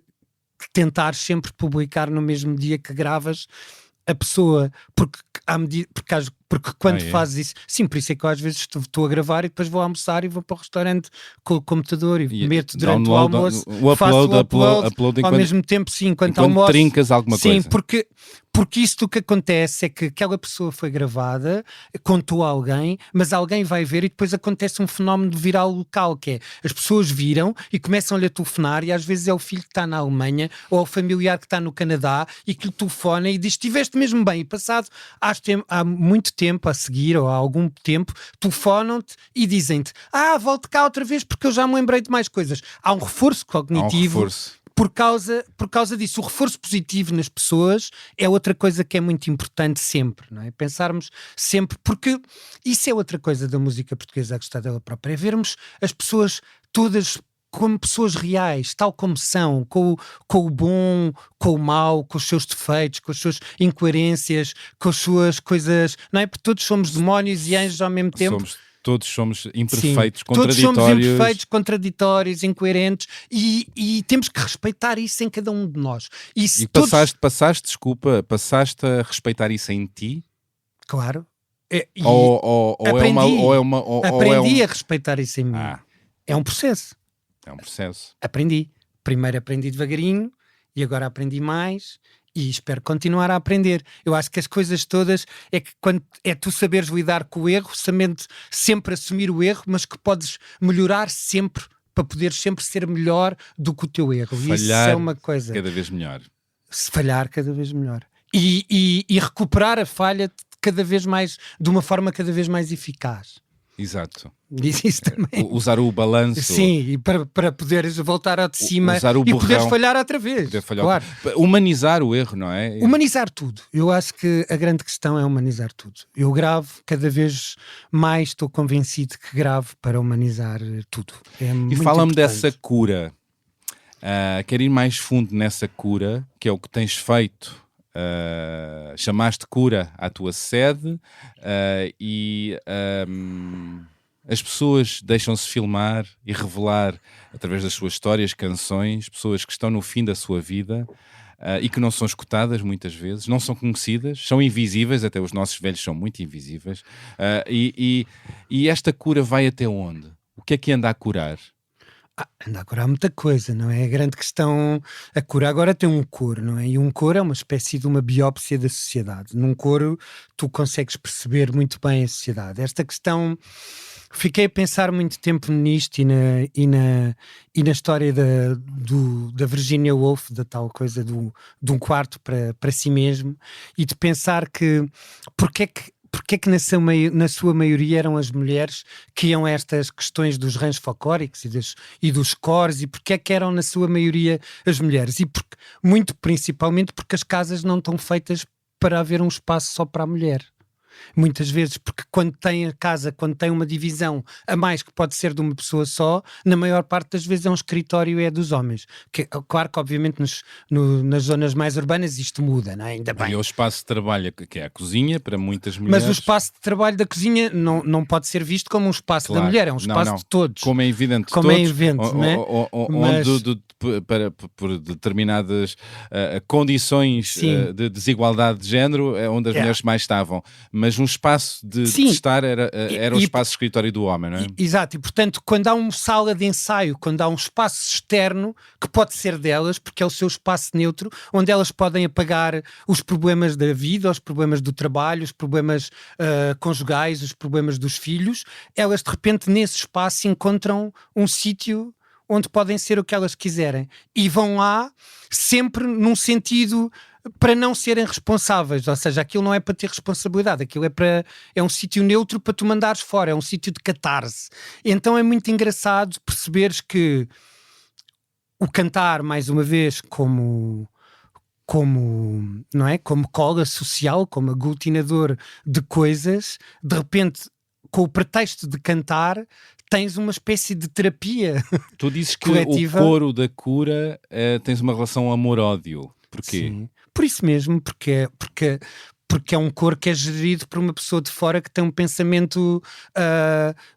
tentar sempre publicar no mesmo dia que gravas a pessoa, porque quando fazes isso, sim, por isso é que eu às vezes estou a gravar e depois vou almoçar e vou para o restaurante com o computador e meto durante o almoço, faço o upload ao mesmo tempo, sim, enquanto almoço. Trincas alguma coisa. Sim, porque isto o que acontece é que aquela pessoa foi gravada, contou a alguém, mas alguém vai ver e depois acontece um fenómeno viral local, que é, as pessoas viram e começam-lhe a telefonar e às vezes é o filho que está na Alemanha ou o familiar que está no Canadá e que lhe telefona e diz, estiveste mesmo bem, e passado há muito tempo a seguir ou há algum tempo, telefonam-te e dizem-te, volte cá outra vez porque eu já me lembrei de mais coisas. Há um reforço cognitivo. Por causa disso. O reforço positivo nas pessoas é outra coisa que é muito importante sempre, não é? Pensarmos sempre, porque isso é outra coisa da música portuguesa a gostar dela própria, é vermos as pessoas todas como pessoas reais, tal como são, com o bom, com o mau, com os seus defeitos, com as suas incoerências, com as suas coisas, não é? Porque todos somos demónios e anjos ao mesmo tempo. Todos somos imperfeitos, sim, contraditórios. Todos somos imperfeitos, contraditórios, incoerentes e temos que respeitar isso em cada um de nós. Passaste a respeitar isso em ti? Claro. Aprendi a respeitar isso em mim. É um processo. É um processo. Aprendi. Primeiro aprendi devagarinho e agora aprendi mais e espero continuar a aprender. Eu acho que as coisas todas é que quando é tu saberes lidar com o erro, sempre assumir o erro, mas que podes melhorar sempre para poderes sempre ser melhor do que o teu erro. E isso é uma coisa. Cada vez melhor. Se falhar cada vez melhor. E recuperar a falha cada vez mais, de uma forma cada vez mais eficaz. Exato. Isso também. Usar o balanço. Sim, e para poderes voltar ao de cima usar o e poderes borrão. falhar outra vez. Claro. Humanizar o erro, não é? Humanizar tudo. Eu acho que a grande questão é humanizar tudo. Eu gravo, cada vez mais estou convencido que gravo para humanizar tudo. E fala-me dessa cura. Quero ir mais fundo nessa cura, que é o que tens feito. Chamaste cura à tua sede e as pessoas deixam-se filmar e revelar através das suas histórias, canções, pessoas que estão no fim da sua vida e que não são escutadas muitas vezes, não são conhecidas, são invisíveis, até os nossos velhos são muito invisíveis, e esta cura vai até onde? O que é que anda a curar? Anda a curar muita coisa, não é? A grande questão, a cura agora tem um coro, não é? E um coro é uma espécie de uma biópsia da sociedade. Num coro tu consegues perceber muito bem a sociedade. Esta questão, fiquei a pensar muito tempo nisto e na história da Virginia Woolf, da tal coisa de um quarto para si mesmo, e de pensar que porque é que na sua maioria eram as mulheres que iam a estas questões dos ranhos folclóricos e dos cores, e porque é que eram na sua maioria as mulheres? E muito principalmente porque as casas não estão feitas para haver um espaço só para a mulher. Muitas vezes, porque quando tem a casa, quando tem uma divisão a mais que pode ser de uma pessoa só, na maior parte das vezes é um escritório, é dos homens. Claro que obviamente nas zonas mais urbanas isto muda, não é? Ainda bem. E o espaço de trabalho, que é a cozinha, para muitas mulheres. Mas o espaço de trabalho da cozinha não pode ser visto como um espaço da mulher, é um espaço de todos. Como é evidente, como todos, é evidente, não é? Onde por determinadas condições de desigualdade de género, é onde as mulheres mais estavam. Mas um espaço de estar era o espaço de escritório do homem, não é? Exato, e portanto, quando há uma sala de ensaio, quando há um espaço externo que pode ser delas, porque é o seu espaço neutro, onde elas podem apagar os problemas da vida, os problemas do trabalho, os problemas conjugais, os problemas dos filhos, elas de repente nesse espaço encontram um sítio onde podem ser o que elas quiserem e vão lá sempre num sentido para não serem responsáveis, ou seja, aquilo não é para ter responsabilidade, aquilo é um sítio neutro para tu mandares fora, é um sítio de catarse. Então é muito engraçado perceberes que o cantar, mais uma vez, como não é? Como cola social, como aglutinador de coisas, de repente, com o pretexto de cantar, tens uma espécie de terapia. Tu dizes que coletiva. O coro da cura tens uma relação amor-ódio. Porquê? Sim. Por isso mesmo, porque é um coro que é gerido por uma pessoa de fora que tem um pensamento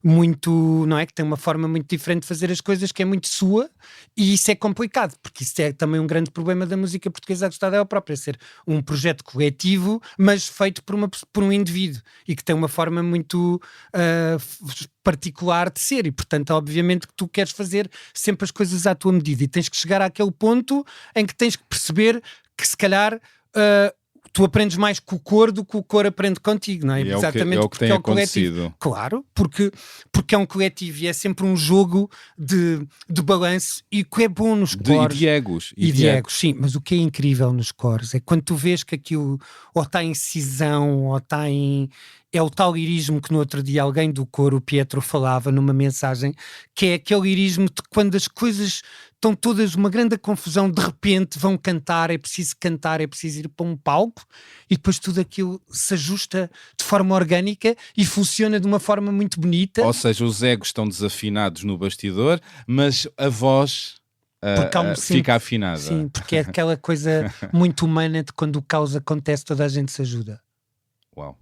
muito, não é? Que tem uma forma muito diferente de fazer as coisas, que é muito sua, e isso é complicado, porque isso é também um grande problema da música portuguesa do Estado, é a própria ser um projeto coletivo, mas feito por um indivíduo, e que tem uma forma muito particular de ser, e portanto obviamente que tu queres fazer sempre as coisas à tua medida, e tens que chegar àquele ponto em que tens que perceber que se calhar tu aprendes mais com o coro do que o coro aprende contigo, não é? Exatamente, é o que tem acontecido. Claro, porque é um coletivo e é sempre um jogo de balanço, e o que é bom nos coros. E de egos. Sim, mas o que é incrível nos coros é quando tu vês que aquilo ou está em cisão ou está em... É o tal lirismo que no outro dia alguém do coro, o Pietro, falava numa mensagem, que é aquele lirismo de quando as coisas estão todas uma grande confusão, de repente vão cantar, é preciso ir para um palco, e depois tudo aquilo se ajusta de forma orgânica e funciona de uma forma muito bonita. Ou seja, os egos estão desafinados no bastidor, mas a voz fica afinada. Sim, porque é aquela coisa muito humana de quando o caos acontece, toda a gente se ajuda. Uau.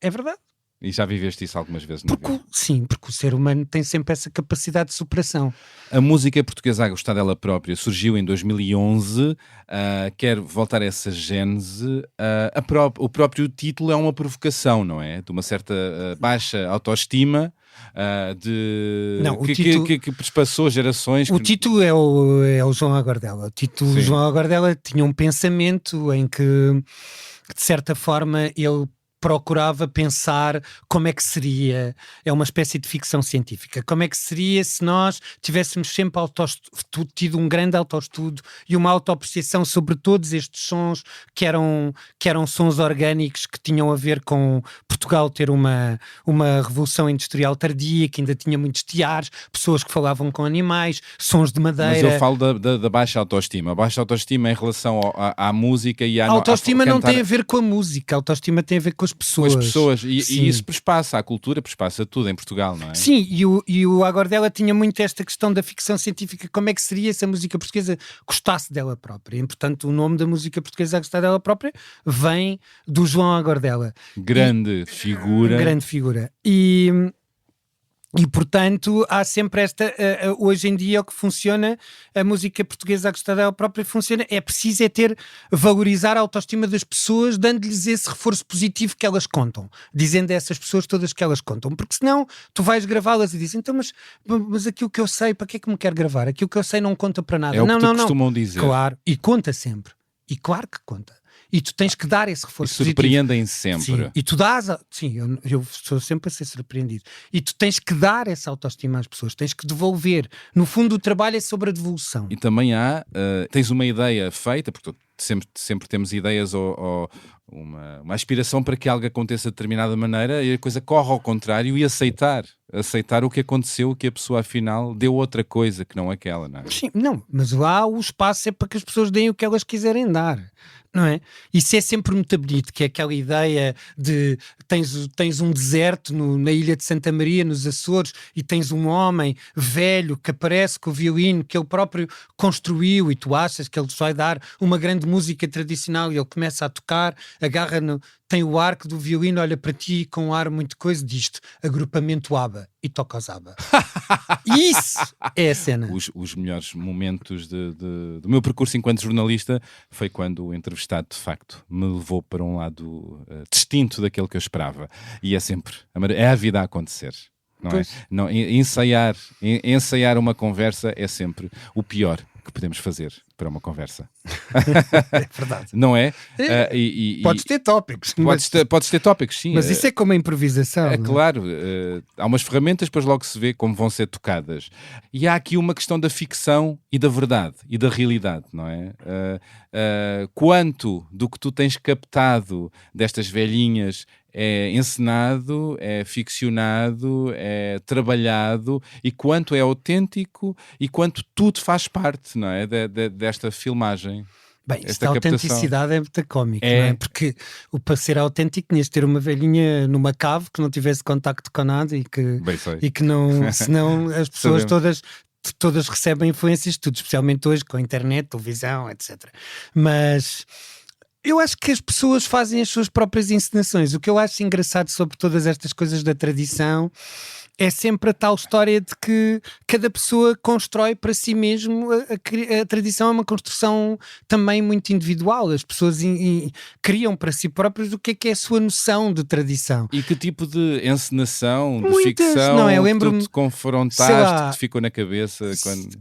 É verdade. E já viveste isso algumas vezes na vida? Sim, porque o ser humano tem sempre essa capacidade de superação. A música portuguesa a gostar dela própria surgiu em 2011, quer voltar a essa gênese. O próprio título é uma provocação, não é? De uma certa baixa autoestima, Não, que passou gerações. O título é o João Agordela. O título Sim. João Agordela tinha um pensamento em que, de certa forma, ele procurava pensar como é que seria, é uma espécie de ficção científica, como é que seria se nós tivéssemos sempre tido um grande autoestudo e uma autoapreciação sobre todos estes sons que eram sons orgânicos que tinham a ver com Portugal ter uma revolução industrial tardia, que ainda tinha muitos tiares, pessoas que falavam com animais, sons de madeira. Mas eu falo da baixa autoestima. A baixa autoestima em relação à música e à... A autoestima não tem a ver com a música, a autoestima tem a ver com as pessoas. E isso perspassa a cultura, perspassa tudo em Portugal, não é? Sim, e o Agordela tinha muito esta questão da ficção científica, como é que seria se a música portuguesa gostasse dela própria. E, portanto, o nome da música portuguesa a gostar dela própria vem do João Agordela. Grande figura. E, portanto, há sempre esta... hoje em dia o que funciona, a música portuguesa a gostar dela própria funciona, é preciso valorizar a autoestima das pessoas, dando-lhes esse reforço positivo que elas contam, dizendo a essas pessoas todas que elas contam, porque senão tu vais gravá-las e dizes, então, mas aquilo que eu sei, para que é que me quer gravar? Aquilo que eu sei não conta para nada. É o que costumam dizer. Claro, e conta sempre. E claro que conta. E tu tens que dar esse reforço positivo. Surpreendem-se sempre. Sim, e tu dás... Sim, eu sou sempre a ser surpreendido. E tu tens que dar essa autoestima às pessoas, tens que devolver. No fundo, o trabalho é sobre a devolução. E também tens uma ideia feita, porque sempre temos ideias ou uma aspiração para que algo aconteça de determinada maneira e a coisa corre ao contrário e aceitar o que aconteceu, que a pessoa afinal deu outra coisa que não aquela, não é? Sim, não, mas lá o espaço é para que as pessoas deem o que elas quiserem dar. Não é? Isso é sempre muito bonito, que é aquela ideia de tens um deserto na ilha de Santa Maria, nos Açores, e tens um homem velho que aparece com o violino que ele próprio construiu e tu achas que ele vai dar uma grande música tradicional e ele começa a tocar, tem o arco do violino, olha para ti com um ar muito coisa, diz-te agrupamento ABBA e toca os ABBA. Isso é a cena. Os melhores momentos do meu percurso enquanto jornalista foi quando o entrevistado de facto me levou para um lado distinto daquele que eu esperava, e é a vida a acontecer, não é? Não, ensaiar uma conversa é sempre o pior que podemos fazer para uma conversa. É verdade. Não é? Podes ter tópicos. Podes ter tópicos, sim. Mas isso é como a improvisação. É claro. Há umas ferramentas, depois logo se vê como vão ser tocadas. E há aqui uma questão da ficção e da verdade e da realidade, não é? Quanto do que tu tens captado destas velhinhas é encenado, é ficcionado, é trabalhado, e quanto é autêntico e quanto tudo faz parte, não é? Desta filmagem. Bem, esta autenticidade é muito cómica, não é? Porque para ser autêntico tinhas de ter uma velhinha numa cave que não tivesse contacto com nada e que não, senão as pessoas todas recebem influências de tudo, especialmente hoje com a internet, televisão, etc. Mas eu acho que as pessoas fazem as suas próprias encenações. O que eu acho engraçado sobre todas estas coisas da tradição é sempre a tal história de que cada pessoa constrói para si mesmo. A tradição é uma construção também muito individual. As pessoas criam para si próprias o que é a sua noção de tradição. E que tipo de encenação, de Muitas, ficção, não é? Eu que lembro-me, tu te confrontaste, que te ficou na cabeça?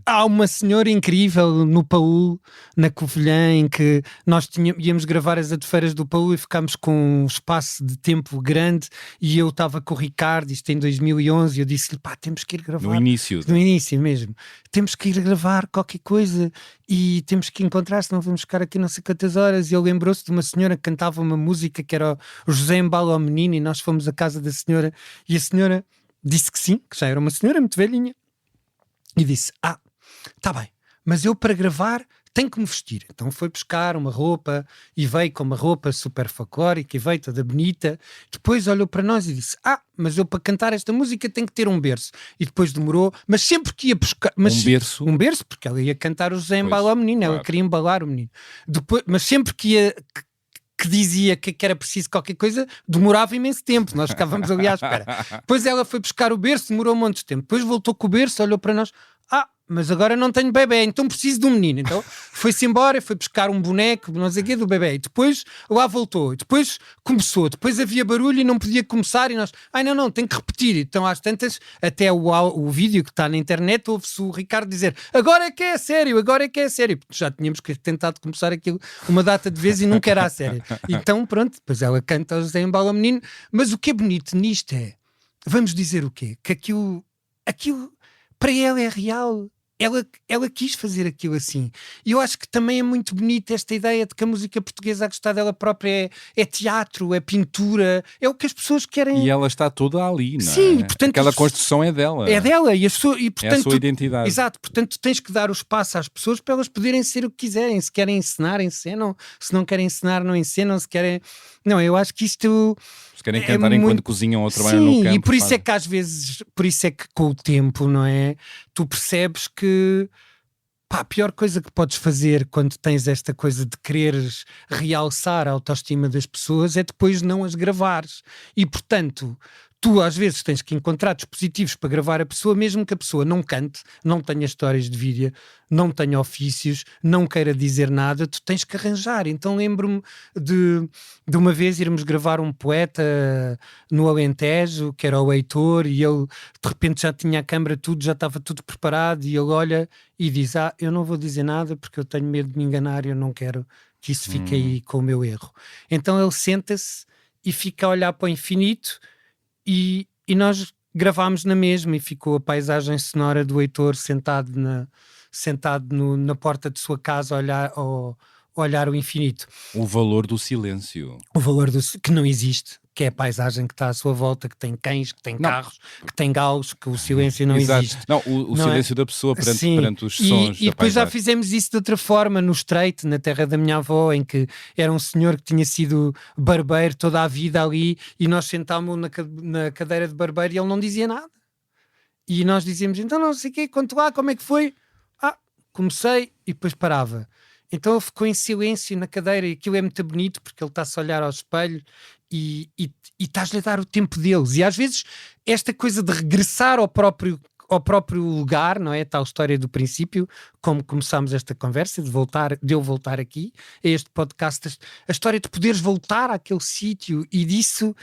Há uma senhora incrível no Paul, na Covilhã, em que nós íamos gravar as Adfeiras do Paul e ficámos com um espaço de tempo grande, e eu estava com o Ricardo, isto em 2011, e eu disse-lhe, temos que ir gravar. No início mesmo. Temos que ir gravar qualquer coisa e temos que encontrar, senão vamos ficar aqui não sei quantas horas. E ele lembrou-se de uma senhora que cantava uma música que era o José Embala ao Menino, e nós fomos à casa da senhora e a senhora disse que sim, que já era uma senhora muito velhinha, e disse, está bem, mas eu para gravar tenho que me vestir. Então foi buscar uma roupa e veio com uma roupa super folclórica e veio toda bonita. Depois olhou para nós e disse, mas eu para cantar esta música tenho que ter um berço. E depois demorou, mas sempre que ia buscar... Um berço, porque ela ia cantar o José Embala ao Menino, ela queria embalar o menino. Mas sempre que que dizia que era preciso qualquer coisa, demorava imenso tempo, nós ficávamos ali à espera. Depois ela foi buscar o berço, demorou um monte de tempo. Depois voltou com o berço, olhou para nós, mas agora não tenho bebê, então preciso de um menino. Então foi-se embora, foi buscar um boneco, não sei o quê, do bebê. E depois lá voltou, e depois começou, depois havia barulho e não podia começar. E nós, não, tem que repetir. Então às tantas, até o vídeo que está na internet, ouve-se o Ricardo dizer: agora é que é sério, agora é que é sério. Porque já tínhamos tentado começar aquilo uma data de vezes e nunca era a sério. Então pronto, depois ela canta o José Embala Menino. Mas o que é bonito nisto é, vamos dizer o quê? Que aquilo para ela é real. Ela quis fazer aquilo assim. E eu acho que também é muito bonita esta ideia de que a música portuguesa, a gostar dela própria, é teatro, é pintura, é o que as pessoas querem. E ela está toda ali, não é? Sim, portanto, aquela construção é dela. É dela, e portanto, é a sua identidade. Exato, portanto tu tens que dar o espaço às pessoas para elas poderem ser o que quiserem. Se querem encenar, encenam. Se não querem encenar, não encenam. Se querem... Não, eu acho que isto... Se querem cantar enquanto cozinham ou trabalham no campo. Sim, e por isso é que às vezes, por isso é que com o tempo, não é? Tu percebes que a pior coisa que podes fazer quando tens esta coisa de quereres realçar a autoestima das pessoas é depois não as gravares. E portanto, tu às vezes tens que encontrar dispositivos para gravar a pessoa, mesmo que a pessoa não cante, não tenha histórias de vida, não tenha ofícios, não queira dizer nada, tu tens que arranjar. Então lembro-me de uma vez irmos gravar um poeta no Alentejo, que era o Heitor, e ele de repente já tinha a câmara, tudo, já estava tudo preparado, e ele olha e diz: eu não vou dizer nada porque eu tenho medo de me enganar, eu não quero que isso fique aí com o meu erro. Então ele senta-se e fica a olhar para o infinito. E nós gravámos na mesma, e ficou a paisagem sonora do Heitor sentado na porta de sua casa a olhar o infinito. O valor do silêncio. O valor que não existe, que é a paisagem que está à sua volta, que tem cães, que tem carros, que tem galos, que o silêncio não existe. Não, o silêncio da pessoa perante os sons. E depois já fizemos isso de outra forma, no Estreito, na terra da minha avó, em que era um senhor que tinha sido barbeiro toda a vida ali, e nós sentámos na cadeira de barbeiro e ele não dizia nada. E nós dizíamos: então não sei o quê, quanto lá, como é que foi? Comecei, e depois parava. Então ele ficou em silêncio na cadeira, e aquilo é muito bonito porque ele está-se a olhar ao espelho e estás-lhe a dar o tempo deles. E às vezes esta coisa de regressar ao próprio lugar, não é? Tal história do princípio, como começámos esta conversa, de eu voltar aqui a este podcast, a história de poderes voltar àquele sítio e disso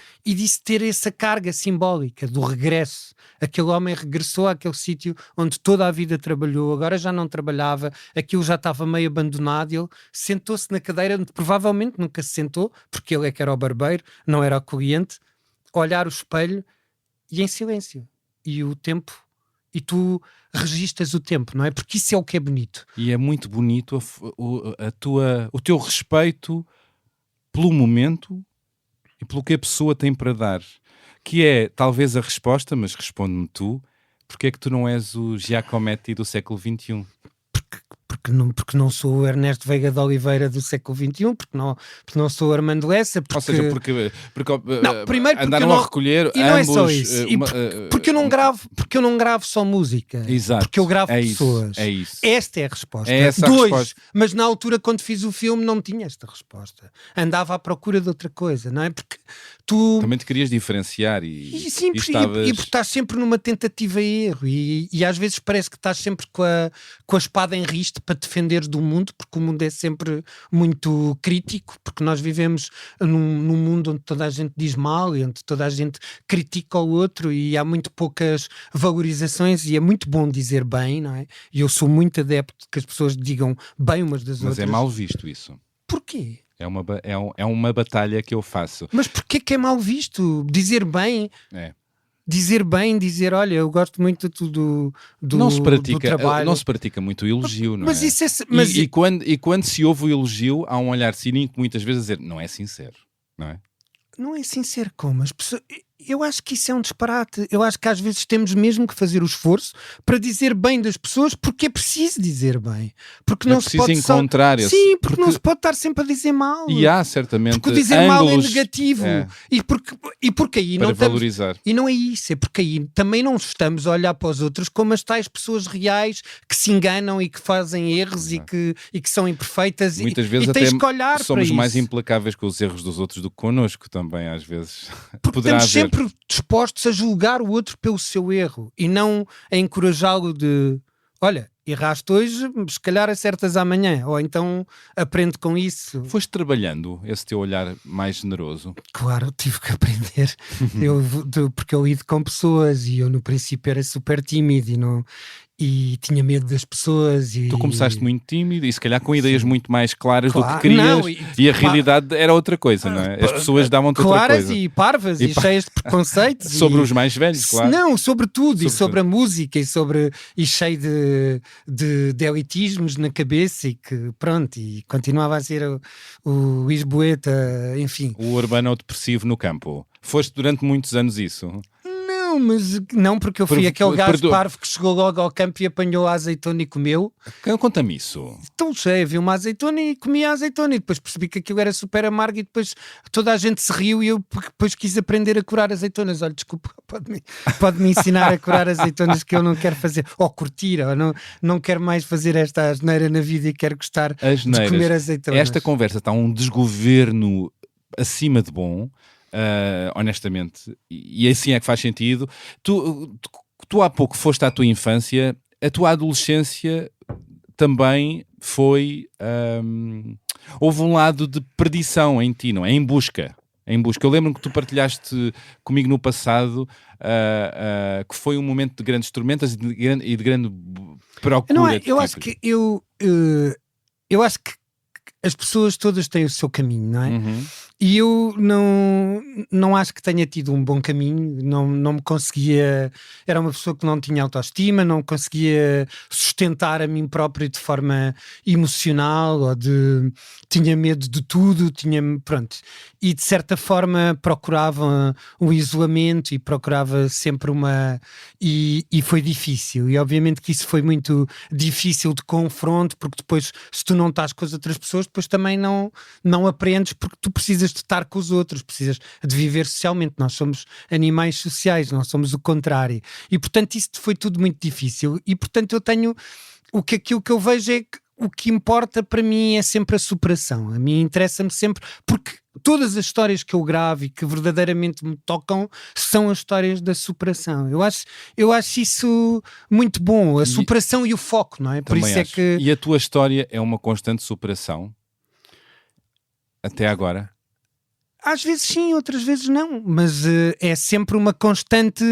ter essa carga simbólica do regresso. Aquele homem regressou àquele sítio onde toda a vida trabalhou, agora já não trabalhava, aquilo já estava meio abandonado, e ele sentou-se na cadeira onde provavelmente nunca se sentou, porque ele é que era o barbeiro, não era o cliente, olhar o espelho e em silêncio. E o tempo... E tu registas o tempo, não é? Porque isso é o que é bonito. E é muito bonito o teu respeito pelo momento e pelo que a pessoa tem para dar. Que é talvez a resposta, mas responde-me tu, porque é que tu não és o Giacometti do século XXI? Porque não sou o Ernesto Veiga de Oliveira do século XXI, porque não sou o Armando Lessa. Ou seja, porque não, primeiro andaram a recolher e ambos... não é só isso. Porque eu não gravo só música. Exato. Porque eu gravo pessoas. É isso. Esta é a resposta. É essa a resposta. Mas na altura, quando fiz o filme, não tinha esta resposta. Andava à procura de outra coisa, não é? Porque tu... Também te querias diferenciar e porque estás sempre numa tentativa e erro, e às vezes parece que estás sempre com a espada em riste para defenderes do mundo, porque o mundo é sempre muito crítico, porque nós vivemos num mundo onde toda a gente diz mal e onde toda a gente critica o outro, e há muito poucas valorizações, e é muito bom dizer bem, não é? E eu sou muito adepto de que as pessoas digam bem umas das outras. Mas é mal visto isso. Porquê? É uma batalha que eu faço. Mas porquê que é mal visto? Dizer bem... Dizer, olha, eu gosto muito do trabalho. Não se pratica muito o elogio, não mas é? Isso é e quando se ouve o elogio, há um olhar cínico muitas vezes a dizer, não é sincero, não é? Não é sincero como? As pessoas... Eu acho que isso é um disparate. Eu acho que às vezes temos mesmo que fazer o esforço para dizer bem das pessoas, porque é preciso dizer bem. Porque não se pode encontrar esse... Sim, porque não se pode estar sempre a dizer mal. E há certamente porque dizer mal é negativo. E porque aí para não valorizar. E não é isso, é porque aí também não estamos a olhar para os outros como as tais pessoas reais que se enganam e que fazem erros e que são imperfeitas. Muitas vezes e até tens que olhar somos para mais isso. implacáveis com os erros dos outros do que connosco também, às vezes. Porque poderá estamos haver. sempre dispostos a julgar o outro pelo seu erro e não a encorajá-lo de olha, erraste hoje, se calhar acertas amanhã, ou então aprende com isso. Foste trabalhando esse teu olhar mais generoso? Claro, tive que aprender. Porque eu lido com pessoas e eu no princípio era super tímido e tinha medo das pessoas. Tu começaste muito tímido e se calhar com ideias muito mais claras do que querias, não, e a realidade era outra coisa, não é? As pessoas davam-te outra claras coisa. e parvas e cheias de preconceitos. Sobre os mais velhos, claro. Não, sobre tudo, e sobre a música e cheio de elitismos na cabeça e que pronto, e continuava a ser o Lisboeta, enfim. O urbano depressivo no campo. Foste durante muitos anos isso? Não, mas não, porque eu fui aquele gajo parvo que chegou logo ao campo e apanhou a azeitona e comeu. Conta-me isso. Então sei, vi uma azeitona e comi a azeitona e depois percebi que aquilo era super amargo e depois toda a gente se riu e eu depois quis aprender a curar azeitonas. Olha, desculpa, pode-me ensinar a curar azeitonas que eu não quero fazer, ou curtir, ou não quero mais fazer esta asneira na vida e quero gostar de comer azeitonas. Esta conversa está um desgoverno acima de bom. Honestamente, e assim é que faz sentido. Tu há pouco foste à tua infância, a tua adolescência também foi houve um lado de perdição em ti, não é? Em busca. Eu lembro-me que tu partilhaste comigo no passado que foi um momento de grandes tormentas e de grande procura. Não é, eu acho que as pessoas todas têm o seu caminho, não é? Uhum. E eu não acho que tenha tido um bom caminho, não me conseguia, era uma pessoa que não tinha autoestima, não conseguia sustentar a mim próprio de forma emocional, tinha medo de tudo, pronto. E de certa forma procurava um isolamento e procurava sempre e foi difícil. E obviamente que isso foi muito difícil de confronto, porque depois, se tu não estás com as outras pessoas, depois também não aprendes, porque tu precisas de estar com os outros, precisas de viver socialmente. Nós somos animais sociais, nós somos o contrário. E portanto isso foi tudo muito difícil. E portanto eu tenho... Aquilo que eu vejo é que o que importa para mim é sempre a superação. A mim interessa-me sempre, porque todas as histórias que eu gravo e que verdadeiramente me tocam são as histórias da superação. Eu acho isso muito bom, a superação e o foco, não é? Por isso acho. E a tua história é uma constante superação? Até agora? Às vezes sim, outras vezes não, mas é sempre uma constante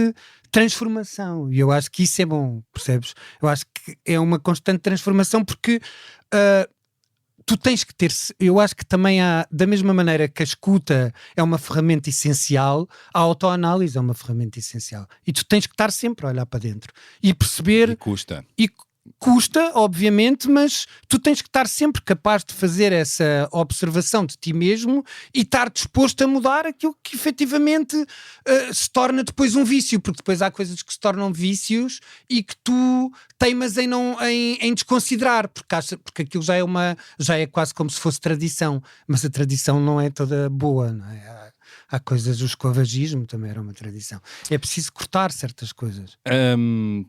transformação e eu acho que isso é bom, percebes? Eu acho que é uma constante transformação porque tu tens que ter, eu acho que também há, da mesma maneira que a escuta é uma ferramenta essencial, a autoanálise é uma ferramenta essencial e tu tens que estar sempre a olhar para dentro e perceber. E custa. Custa, obviamente, mas tu tens que estar sempre capaz de fazer essa observação de ti mesmo e estar disposto a mudar aquilo que efetivamente se torna depois um vício, porque depois há coisas que se tornam vícios e que tu teimas em desconsiderar, porque aquilo já é quase como se fosse tradição, mas a tradição não é toda boa, não é? Há coisas, o escovagismo também era uma tradição. É preciso cortar certas coisas.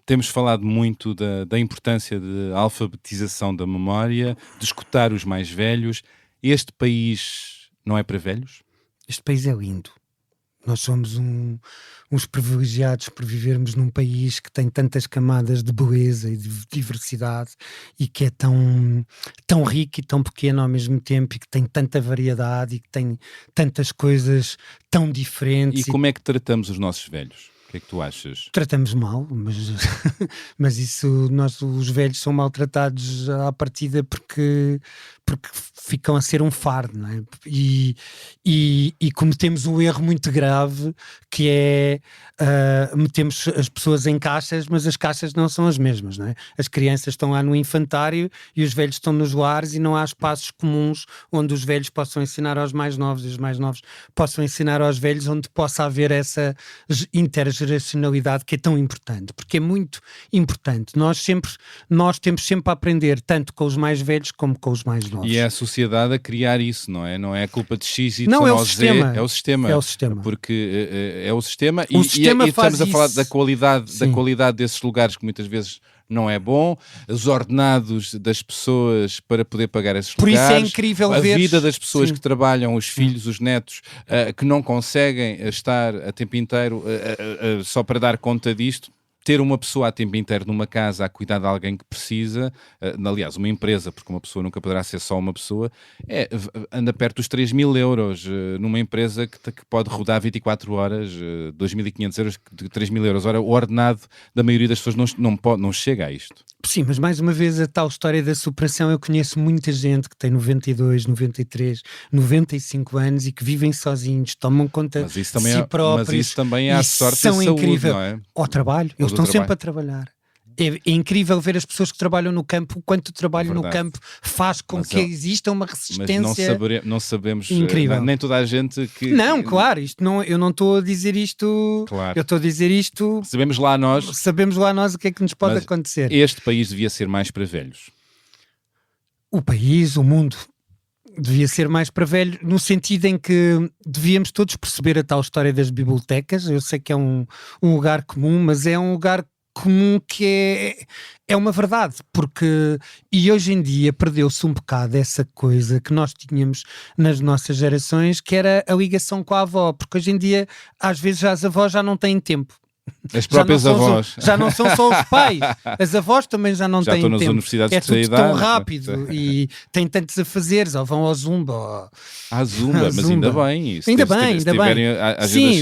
Temos falado muito da importância da alfabetização da memória, de escutar os mais velhos. Este país não é para velhos? Este país é lindo. Nós somos uns privilegiados por vivermos num país que tem tantas camadas de beleza e de diversidade e que é tão rico e tão pequeno ao mesmo tempo e que tem tanta variedade e que tem tantas coisas tão diferentes. E como é que tratamos os nossos velhos? O que é que tu achas? Tratamos mal, mas isso, os velhos são maltratados à partida porque porque ficam a ser um fardo, não é? E cometemos um erro muito grave, que é metemos as pessoas em caixas, mas as caixas não são as mesmas, não é? As crianças estão lá no infantário e os velhos estão nos lares, e não há espaços comuns onde os velhos possam ensinar aos mais novos e os mais novos possam ensinar aos velhos, onde possa haver essa intergeracionalidade que é tão importante, porque é muito importante. Nós temos sempre a aprender, tanto com os mais velhos como com os mais novos. E é a sociedade a criar isso, não é? Não é a culpa de X, Y não, ou Z, é o sistema. É o sistema. Porque é o sistema, O sistema e estamos a falar isso. da qualidade desses lugares, que muitas vezes não é bom, os ordenados das pessoas para poder pagar esses Por lugares, isso é incrível a ver vida das pessoas Sim. que trabalham, os filhos, os netos, que não conseguem estar a tempo inteiro só para dar conta disto. Ter uma pessoa a tempo inteiro numa casa a cuidar de alguém que precisa, aliás, uma empresa, porque uma pessoa nunca poderá ser só uma pessoa, anda perto dos 3.000 euros numa empresa que pode rodar 24 horas, 2.500 euros, 3.000 euros. Ora, o ordenado da maioria das pessoas não chega a isto. Sim, mas mais uma vez a tal história da superação. Eu conheço muita gente que tem 92, 93, 95 anos e que vivem sozinhos, tomam conta de si próprios. Mas isso também é a sorte e são a saúde, incrível. não é? Ao trabalho, eles estão sempre a trabalhar. É incrível ver as pessoas que trabalham no campo, o quanto o trabalho no campo faz com que exista uma resistência. Mas não sabemos, incrível. Nem toda a gente que... Não, claro, eu não estou a dizer isto, claro. Eu estou a dizer isto... Sabemos lá nós o que é que nos pode acontecer. Este país devia ser mais para velhos. O país, o mundo... devia ser mais para velho, no sentido em que devíamos todos perceber a tal história das bibliotecas. Eu sei que é um lugar comum, mas é um lugar comum que é uma verdade, e hoje em dia perdeu-se um bocado essa coisa que nós tínhamos nas nossas gerações, que era a ligação com a avó, porque hoje em dia às vezes as avós já não têm tempo. As próprias avós. Já não são só os pais. As avós também já não têm tempo. Já estão nas universidades é de tudo idade, tão rápido e têm tantos afazeres, ou vão ao Zumba. Mas ainda bem isso. Ainda bem. Sim,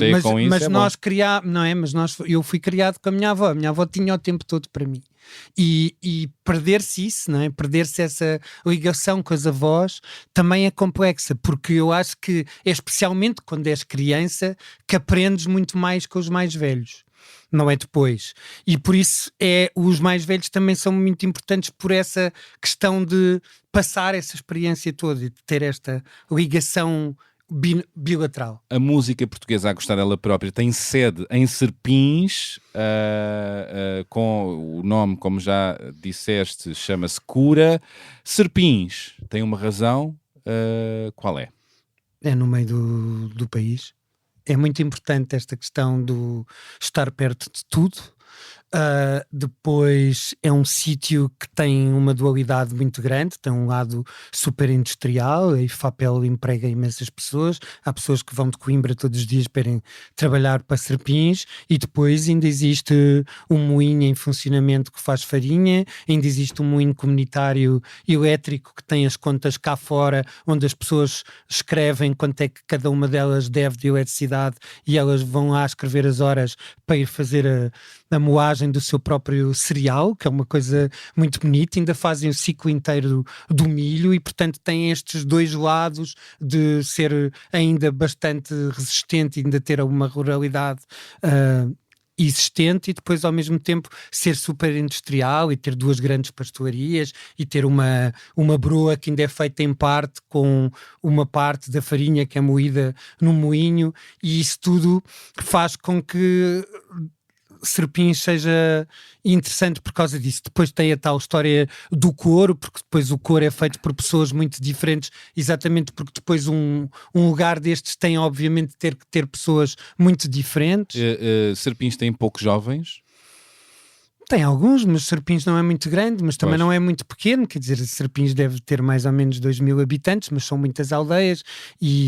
eu fui criado com a minha avó. A minha avó tinha o tempo todo para mim. E perder-se isso, não é? Perder-se essa ligação com as avós também é complexa, porque eu acho que é especialmente quando és criança que aprendes muito mais com os mais velhos. Não é depois. E por isso os mais velhos também são muito importantes por essa questão de passar essa experiência toda e de ter esta ligação bilateral. A música portuguesa a gostar dela própria tem sede em Serpins, com o nome, como já disseste, chama-se Cura. Serpins tem uma razão, qual é? É no meio do país. É muito importante esta questão do estar perto de tudo. Depois é um sítio que tem uma dualidade muito grande, tem um lado super industrial, a IFAPEL emprega imensas pessoas, há pessoas que vão de Coimbra todos os dias para trabalhar para Serpins, e depois ainda existe um moinho em funcionamento que faz farinha, ainda existe um moinho comunitário elétrico que tem as contas cá fora, onde as pessoas escrevem quanto é que cada uma delas deve de eletricidade e elas vão lá escrever as horas para ir fazer a moagem do seu próprio cereal, que é uma coisa muito bonita. Ainda fazem o ciclo inteiro do milho e, portanto, têm estes dois lados de ser ainda bastante resistente e ainda ter uma ruralidade existente, e depois ao mesmo tempo ser super industrial e ter duas grandes pastelarias e ter uma broa que ainda é feita em parte com uma parte da farinha que é moída no moinho, e isso tudo faz com que Serpins seja interessante por causa disso. Depois tem a tal história do couro, porque depois o couro é feito por pessoas muito diferentes, exatamente porque depois um lugar destes tem obviamente que ter pessoas muito diferentes. Serpins tem poucos jovens? Tem alguns, mas Serpins não é muito grande, mas também não é muito pequeno. Quer dizer, Serpins deve ter mais ou menos 2.000 habitantes, mas são muitas aldeias,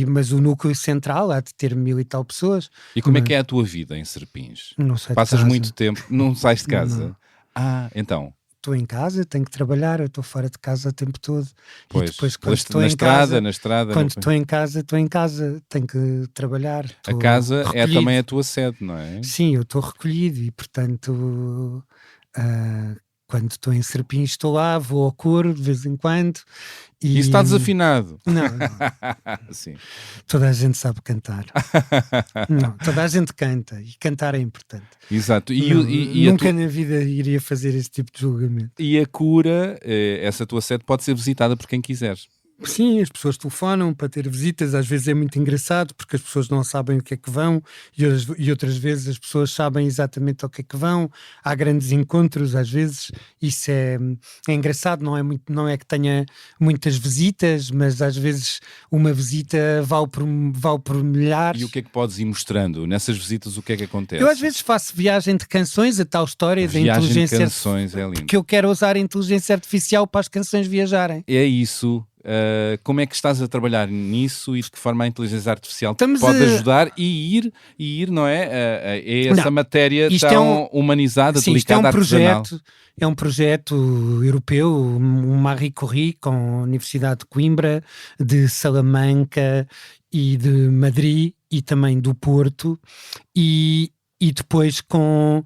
mas o núcleo central há de ter 1.000 e tal pessoas. E como é que é a tua vida em Serpins? Não sei. Passas muito tempo, não sais de casa? Não. Então... Estou em casa, tenho que trabalhar, eu estou fora de casa o tempo todo. Pois, e depois quando estou na em estrada, casa, quando estou em casa, tenho que trabalhar. A casa recolhido. É também a tua sede, não é? Sim, eu estou recolhido e, portanto, quando estou em Serpim estou lá, vou ao coro de vez em quando. E está desafinado. Não. Sim. Toda a gente sabe cantar. Não, toda a gente canta e cantar é importante. Exato. Nunca na vida iria fazer esse tipo de julgamento. E a cura, essa tua sede pode ser visitada por quem quiseres. Sim, as pessoas telefonam para ter visitas, às vezes é muito engraçado porque as pessoas não sabem o que é que vão e outras vezes as pessoas sabem exatamente ao que é que vão. Há grandes encontros, às vezes isso é engraçado, não é que tenha muitas visitas, mas às vezes uma visita vale por milhares. E o que é que podes ir mostrando? Nessas visitas o que é que acontece? Eu às vezes faço viagem de canções, a tal história da inteligência de canções, é lindo. Porque eu quero usar a inteligência artificial para as canções viajarem. É isso. Como é que estás a trabalhar nisso e de que forma a inteligência artificial pode ajudar e ir, não é? Essa matéria tão humanizada, sim, delicada, artesanal. É um projeto europeu, um Marie Curie com a Universidade de Coimbra, de Salamanca e de Madrid e também do Porto e depois com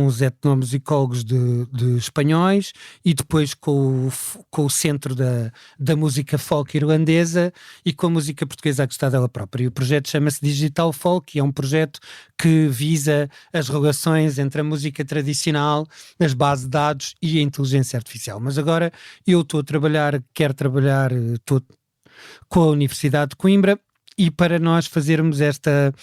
os etnomusicólogos de espanhóis e depois com o Centro da Música Folk Irlandesa e com a música portuguesa a gostar dela própria. E o projeto chama-se Digital Folk e é um projeto que visa as relações entre a música tradicional, as bases de dados e a inteligência artificial. Mas agora eu quero trabalhar com a Universidade de Coimbra. E para nós fazermos esta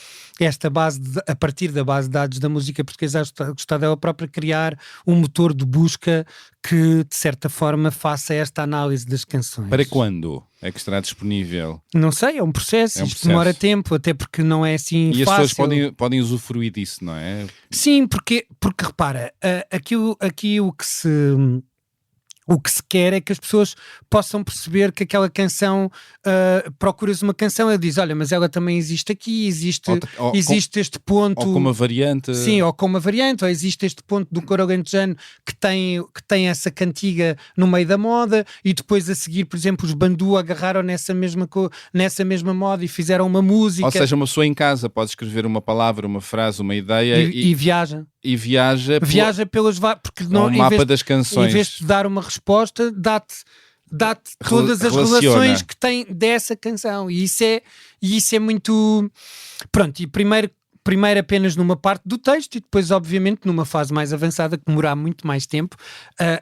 base, a partir da base de dados da música portuguesa a gostar dela própria, criar um motor de busca que, de certa forma, faça esta análise das canções. Para quando é que estará disponível? Não sei, é um processo. Isto demora tempo, até porque não é assim fácil. E as pessoas podem usufruir disso, não é? Sim, porque repara, aqui o que se quer é que as pessoas possam perceber que aquela canção, procuras uma canção, ele diz, olha, mas ela também existe aqui, existe este ponto... Ou com uma variante... Sim, ou com uma variante, ou existe este ponto do coro alentejano que tem essa cantiga no meio da moda, e depois a seguir, por exemplo, os Bandu agarraram nessa mesma moda e fizeram uma música. Ou seja, uma pessoa em casa pode escrever uma palavra, uma frase, uma ideia... E viaja. E viaja pelos... Porque não, mapa das canções. Em vez de dar uma resposta, dá-te todas as relações que tem dessa canção, e isso é muito... Pronto, e primeiro apenas numa parte do texto e depois obviamente numa fase mais avançada que demorar muito mais tempo,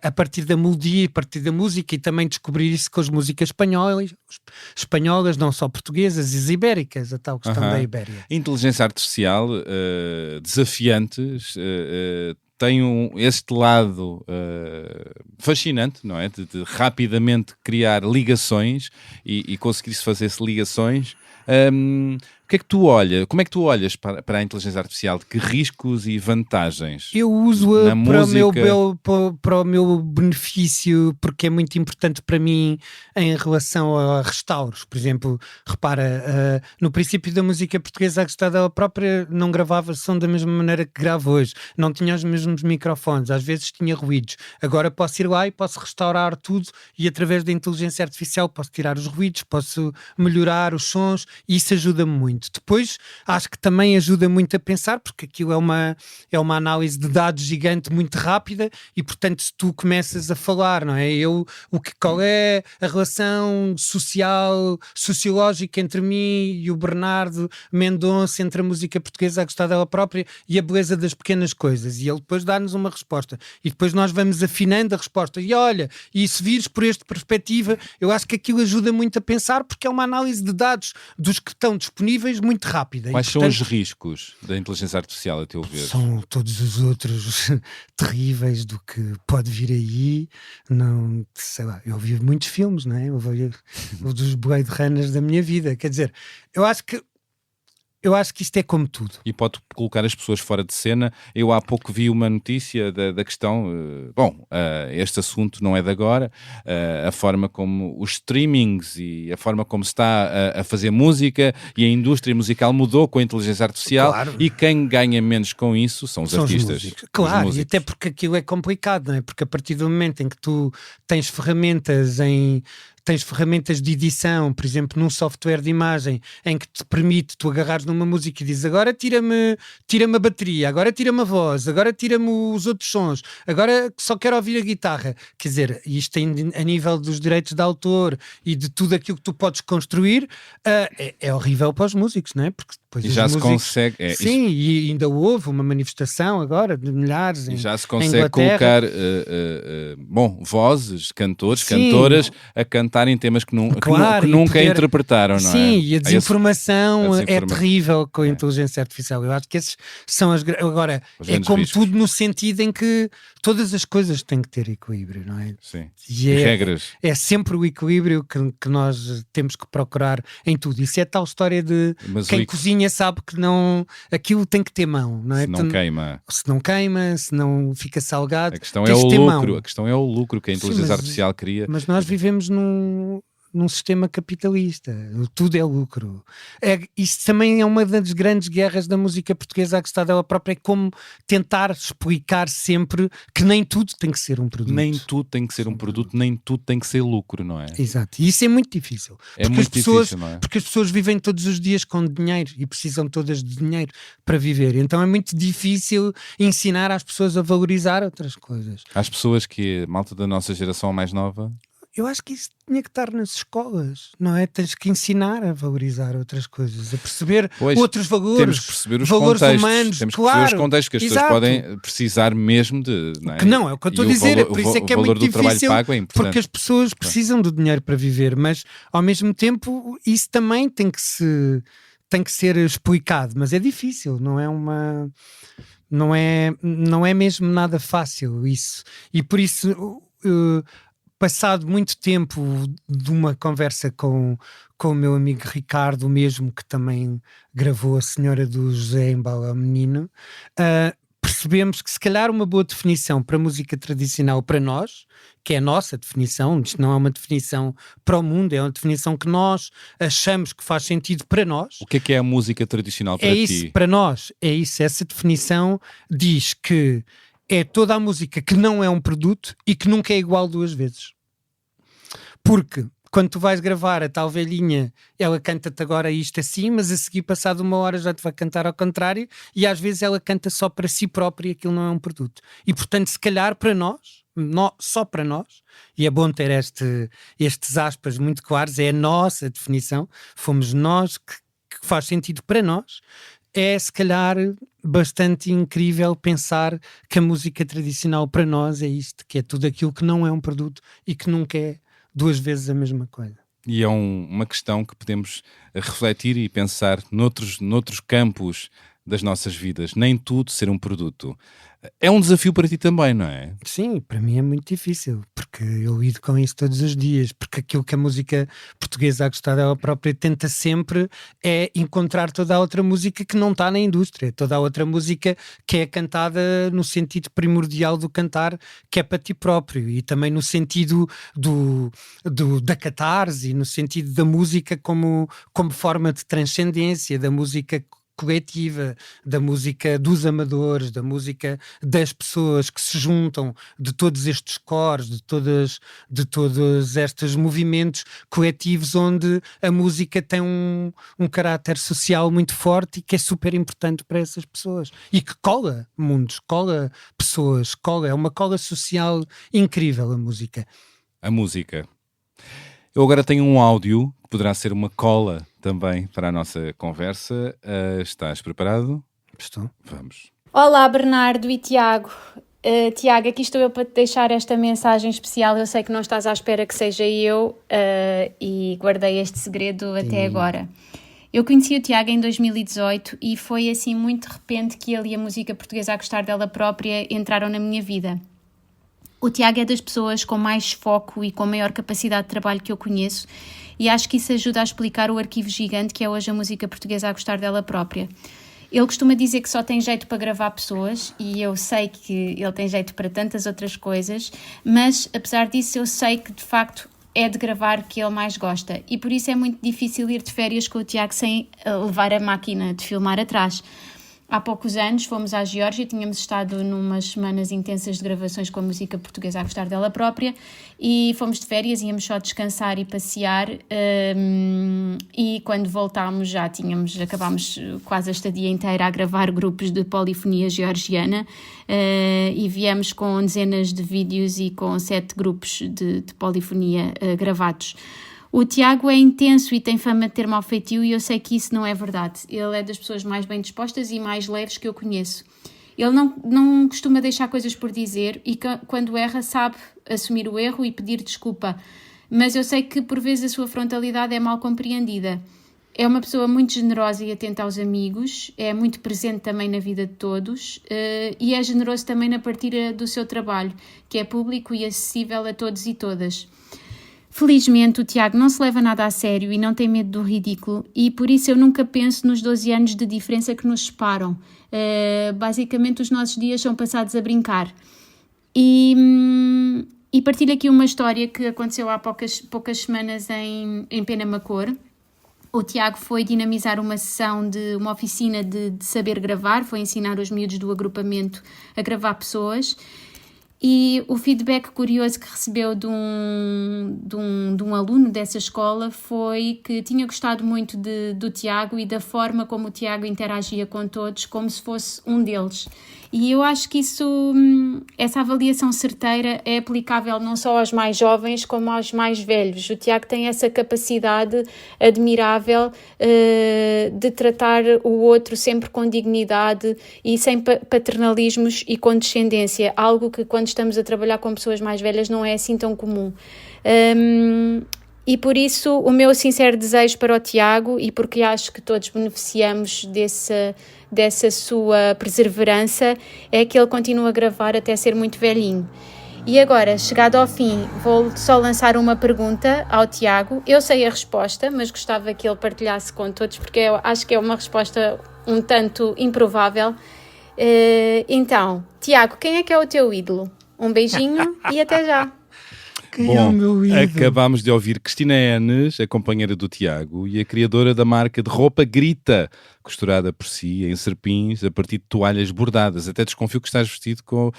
a partir da melodia, a partir da música, e também descobrir isso com as músicas espanholas, não só portuguesas, e ibéricas, a tal questão da Ibéria. Inteligência artificial desafiante, tem este lado fascinante, não é? De rapidamente criar ligações e conseguir-se fazer-se ligações. O que é que tu olhas? Como é que tu olhas para a inteligência artificial? De que riscos e vantagens? Eu uso-a para o meu benefício, porque é muito importante para mim em relação a restauros. Por exemplo, repara, no princípio da música portuguesa a gostar dela própria não gravava som da mesma maneira que gravo hoje. Não tinha os mesmos microfones, às vezes tinha ruídos. Agora posso ir lá e posso restaurar tudo e através da inteligência artificial posso tirar os ruídos, posso melhorar os sons e isso ajuda-me muito. Depois acho que também ajuda muito a pensar, porque aquilo é uma análise de dados gigante muito rápida e portanto se tu começas a falar, não é? Qual é a relação sociológica entre mim e o Bernardo Mendonça, entre a música portuguesa a gostar dela própria e a beleza das pequenas coisas, e ele depois dá-nos uma resposta e depois nós vamos afinando a resposta e olha, e se vires por esta perspectiva, eu acho que aquilo ajuda muito a pensar, porque é uma análise de dados dos que estão disponíveis muito rápida. Quais são os riscos da inteligência artificial, a teu ver? São todos os outros terríveis do que pode vir aí. Não, sei lá, eu vi muitos filmes, não é? Eu vi dos Blade Runners da minha vida. Quer dizer, eu acho que isto é como tudo. E pode colocar as pessoas fora de cena. Eu há pouco vi uma notícia da questão... este assunto não é de agora. A forma como os streamings e a forma como se está a fazer música e a indústria musical mudou com a inteligência artificial. Claro. E quem ganha menos com isso são os artistas. Claro, e até porque aquilo é complicado, não é? Porque a partir do momento em que tu tens ferramentas tens ferramentas de edição, por exemplo, num software de imagem, em que te permite tu agarrares numa música e dizes agora tira-me a bateria, agora tira-me a voz, agora tira-me os outros sons, agora só quero ouvir a guitarra. Quer dizer, isto a nível dos direitos de autor e de tudo aquilo que tu podes construir, é horrível para os músicos, não é? Porque depois E já se consegue... Sim, e ainda houve uma manifestação agora de milhares E já se em consegue Inglaterra. colocar vozes, cantores, Sim. cantoras a cantarem temas que Claro, nunca e poder... interpretaram, não é? Sim, e a desinformação é desinformação. terrível com a inteligência artificial. Eu acho que esses são agora, Os é grandes como riscos. tudo no sentido em que todas as coisas têm que ter equilíbrio, não é? Sim. E Regras. é sempre o equilíbrio que nós temos que procurar em tudo. Isso é tal história de Mas quem cozinha sabe que não, aquilo tem que ter mão, não é? Se não queima. Se não queima, se não fica salgado, A questão é tens o de ter lucro. mão. A questão é o lucro que a inteligência mas- artificial cria. Mas nós vivemos num sistema capitalista, tudo é lucro. Isso também é uma das grandes guerras da música portuguesa, a gostar dela própria, é como tentar explicar sempre que nem tudo tem que ser um produto. Nem tudo tem que ser um produto, nem tudo tem que ser lucro, não é? Exato, e isso é muito difícil. É Porque muito as pessoas, difícil, não é? Porque as pessoas vivem todos os dias com dinheiro e precisam todas de dinheiro para viver. Então é muito difícil ensinar às pessoas a valorizar outras coisas. Às pessoas que a malta da nossa geração mais nova... Eu acho que isso tinha que estar nas escolas, não é? Tens que ensinar a valorizar outras coisas, a perceber outros valores, temos que perceber os valores contextos, humanos, temos que claro. perceber os contextos que as pessoas Exato. podem precisar mesmo de... Não é? Que não, é o que eu estou a dizer, é por isso é que é muito do trabalho difícil, pago é importante. porque as pessoas precisam do dinheiro para viver, mas ao mesmo tempo isso também tem que ser explicado, mas é difícil, não é mesmo nada fácil isso, e por isso passado muito tempo de uma conversa com o meu amigo Ricardo, o mesmo que também gravou A Senhora do José Embala ao Menino, percebemos que se calhar uma boa definição para música tradicional para nós, que é a nossa definição, isto não é uma definição para o mundo, é uma definição que nós achamos que faz sentido para nós. O que é a música tradicional para É ti? isso, para nós, é isso. Essa definição diz que é toda a música que não é um produto e que nunca é igual duas vezes. Porque quando tu vais gravar a tal velhinha, ela canta-te agora isto assim, mas a seguir, passado uma hora, já te vai cantar ao contrário, e às vezes ela canta só para si própria e aquilo não é um produto. E portanto, se calhar para nós, só para nós, e é bom ter estes aspas muito claros, é a nossa definição, fomos nós que faz sentido para nós. É se calhar bastante incrível pensar que a música tradicional para nós é isto, que é tudo aquilo que não é um produto e que nunca é duas vezes a mesma coisa. E é uma questão que podemos refletir e pensar noutros campos das nossas vidas. Nem tudo ser um produto. É um desafio para ti também, não é? Sim, para mim é muito difícil, porque eu lido com isso todos os dias, porque aquilo que a música portuguesa, a gostar dela própria, tenta sempre é encontrar toda a outra música que não está na indústria, toda a outra música que é cantada no sentido primordial do cantar, que é para ti próprio, e também no sentido da catarse, no sentido da música como forma de transcendência, da música coletiva, da música dos amadores, da música das pessoas que se juntam, de todos estes cores, de todos estes movimentos coletivos onde a música tem um caráter social muito forte e que é super importante para essas pessoas e que cola mundos, cola pessoas, é uma cola social incrível a música. A música. Eu agora tenho um áudio que poderá ser uma cola também para a nossa conversa. Estás preparado? Estou. Vamos. Olá, Bernardo e Tiago. Tiago, aqui estou eu para te deixar esta mensagem especial. Eu sei que não estás à espera que seja eu e guardei este segredo até agora. Eu conheci o Tiago em 2018 e foi assim muito de repente que ele e a música portuguesa a gostar dela própria entraram na minha vida. O Tiago é das pessoas com mais foco e com maior capacidade de trabalho que eu conheço e acho que isso ajuda a explicar o arquivo gigante que é hoje a música portuguesa a gostar dela própria. Ele costuma dizer que só tem jeito para gravar pessoas e eu sei que ele tem jeito para tantas outras coisas, mas apesar disso eu sei que de facto é de gravar que ele mais gosta e por isso é muito difícil ir de férias com o Tiago sem levar a máquina de filmar atrás. há poucos anos fomos à Geórgia, tínhamos estado numas semanas intensas de gravações com a música portuguesa a gostar dela própria, e fomos de férias, íamos só descansar e passear, e quando voltámos acabámos quase a estadia inteira a gravar grupos de polifonia georgiana, e viemos com dezenas de vídeos e com 7 grupos de polifonia gravados. O Tiago é intenso e tem fama de ter mau feitio, e eu sei que isso não é verdade. Ele é das pessoas mais bem dispostas e mais leves que eu conheço. Ele não costuma deixar coisas por dizer, e quando erra sabe assumir o erro e pedir desculpa. Mas eu sei que por vezes a sua frontalidade é mal compreendida. É uma pessoa muito generosa e atenta aos amigos, é muito presente também na vida de todos, e é generoso também na partilha do seu trabalho, que é público e acessível a todos e todas. Felizmente o Tiago não se leva nada a sério e não tem medo do ridículo, e por isso eu nunca penso nos 12 anos de diferença que nos separam. Basicamente os nossos dias são passados a brincar. E partilho aqui uma história que aconteceu há poucas semanas em Penamacor. O Tiago foi dinamizar uma sessão de uma oficina de saber gravar, foi ensinar os miúdos do agrupamento a gravar pessoas. E o feedback curioso que recebeu de um aluno dessa escola foi que tinha gostado muito do Tiago e da forma como o Tiago interagia com todos, como se fosse um deles. E eu acho que essa avaliação certeira é aplicável não só aos mais jovens como aos mais velhos. O Tiago tem essa capacidade admirável de tratar o outro sempre com dignidade e sem paternalismos e condescendência, algo que quando estamos a trabalhar com pessoas mais velhas não é assim tão comum. E por isso o meu sincero desejo para o Tiago, e porque acho que todos beneficiamos dessa sua perseverança, é que ele continue a gravar até ser muito velhinho. E agora, chegado ao fim, vou só lançar uma pergunta ao Tiago. Eu sei a resposta, mas gostava que ele partilhasse com todos, porque eu acho que é uma resposta um tanto improvável. Então, Tiago, quem é que é o teu ídolo? Um beijinho e até já! Quem é o meu ídolo? Acabámos de ouvir Cristina Enes, a companheira do Tiago e a criadora da marca de roupa Grita, costurada por si em serpins a partir de toalhas bordadas. Até desconfio que estás vestido com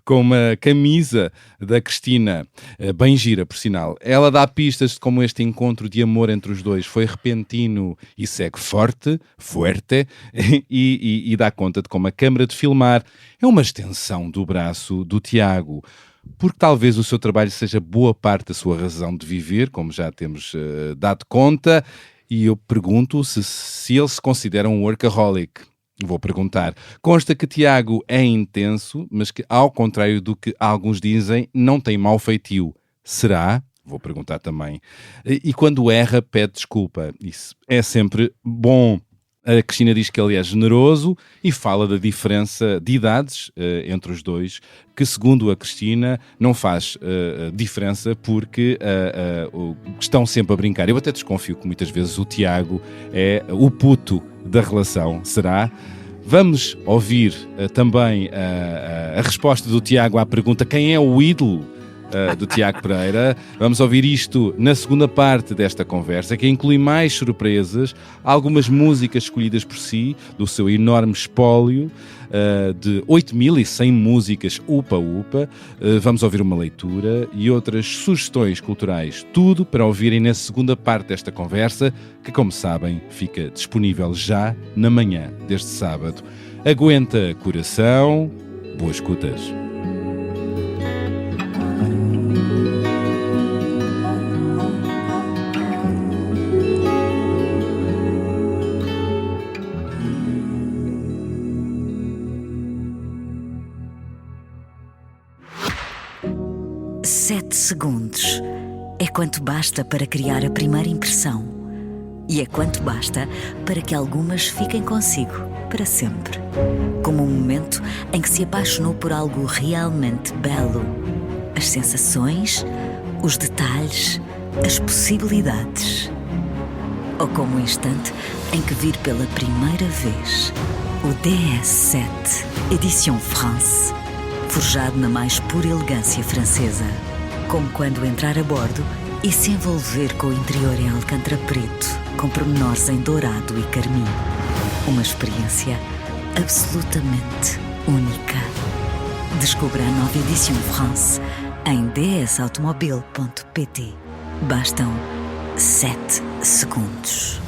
uma camisa da Cristina, bem gira, por sinal. Ela dá pistas de como este encontro de amor entre os dois foi repentino e segue fuerte, e dá conta de como a câmara de filmar é uma extensão do braço do Tiago. Porque talvez o seu trabalho seja boa parte da sua razão de viver, como já temos dado conta, e eu pergunto se ele se considera um workaholic. Vou perguntar. Consta que Tiago é intenso, mas que, ao contrário do que alguns dizem, não tem mau feitio. Será? Vou perguntar também. E quando erra, pede desculpa. Isso é sempre bom. A Cristina diz que ele é generoso e fala da diferença de idades entre os dois, que segundo a Cristina não faz diferença porque estão sempre a brincar. Eu até desconfio que muitas vezes o Tiago é o puto da relação. Será? Vamos ouvir também a resposta do Tiago à pergunta: quem é o ídolo do Tiago Pereira? Vamos ouvir isto na segunda parte desta conversa, que inclui mais surpresas, algumas músicas escolhidas por si, do seu enorme espólio de 8.100 músicas upa-upa. Vamos ouvir uma leitura e outras sugestões culturais, tudo para ouvirem na segunda parte desta conversa, que, como sabem, fica disponível já na manhã deste sábado. Aguenta coração, boas escutas. Segundos é quanto basta para criar a primeira impressão, e é quanto basta para que algumas fiquem consigo para sempre, como um momento em que se apaixonou por algo realmente belo. As sensações, os detalhes, as possibilidades. Ou como o instante em que vir pela primeira vez o DS7 Edition France, forjado na mais pura elegância francesa. Como quando entrar a bordo e se envolver com o interior em alcântara preto, com pormenores em dourado e carmim. Uma experiência absolutamente única. Descubra a nova edição France em dsautomobile.pt. Bastam 7 segundos.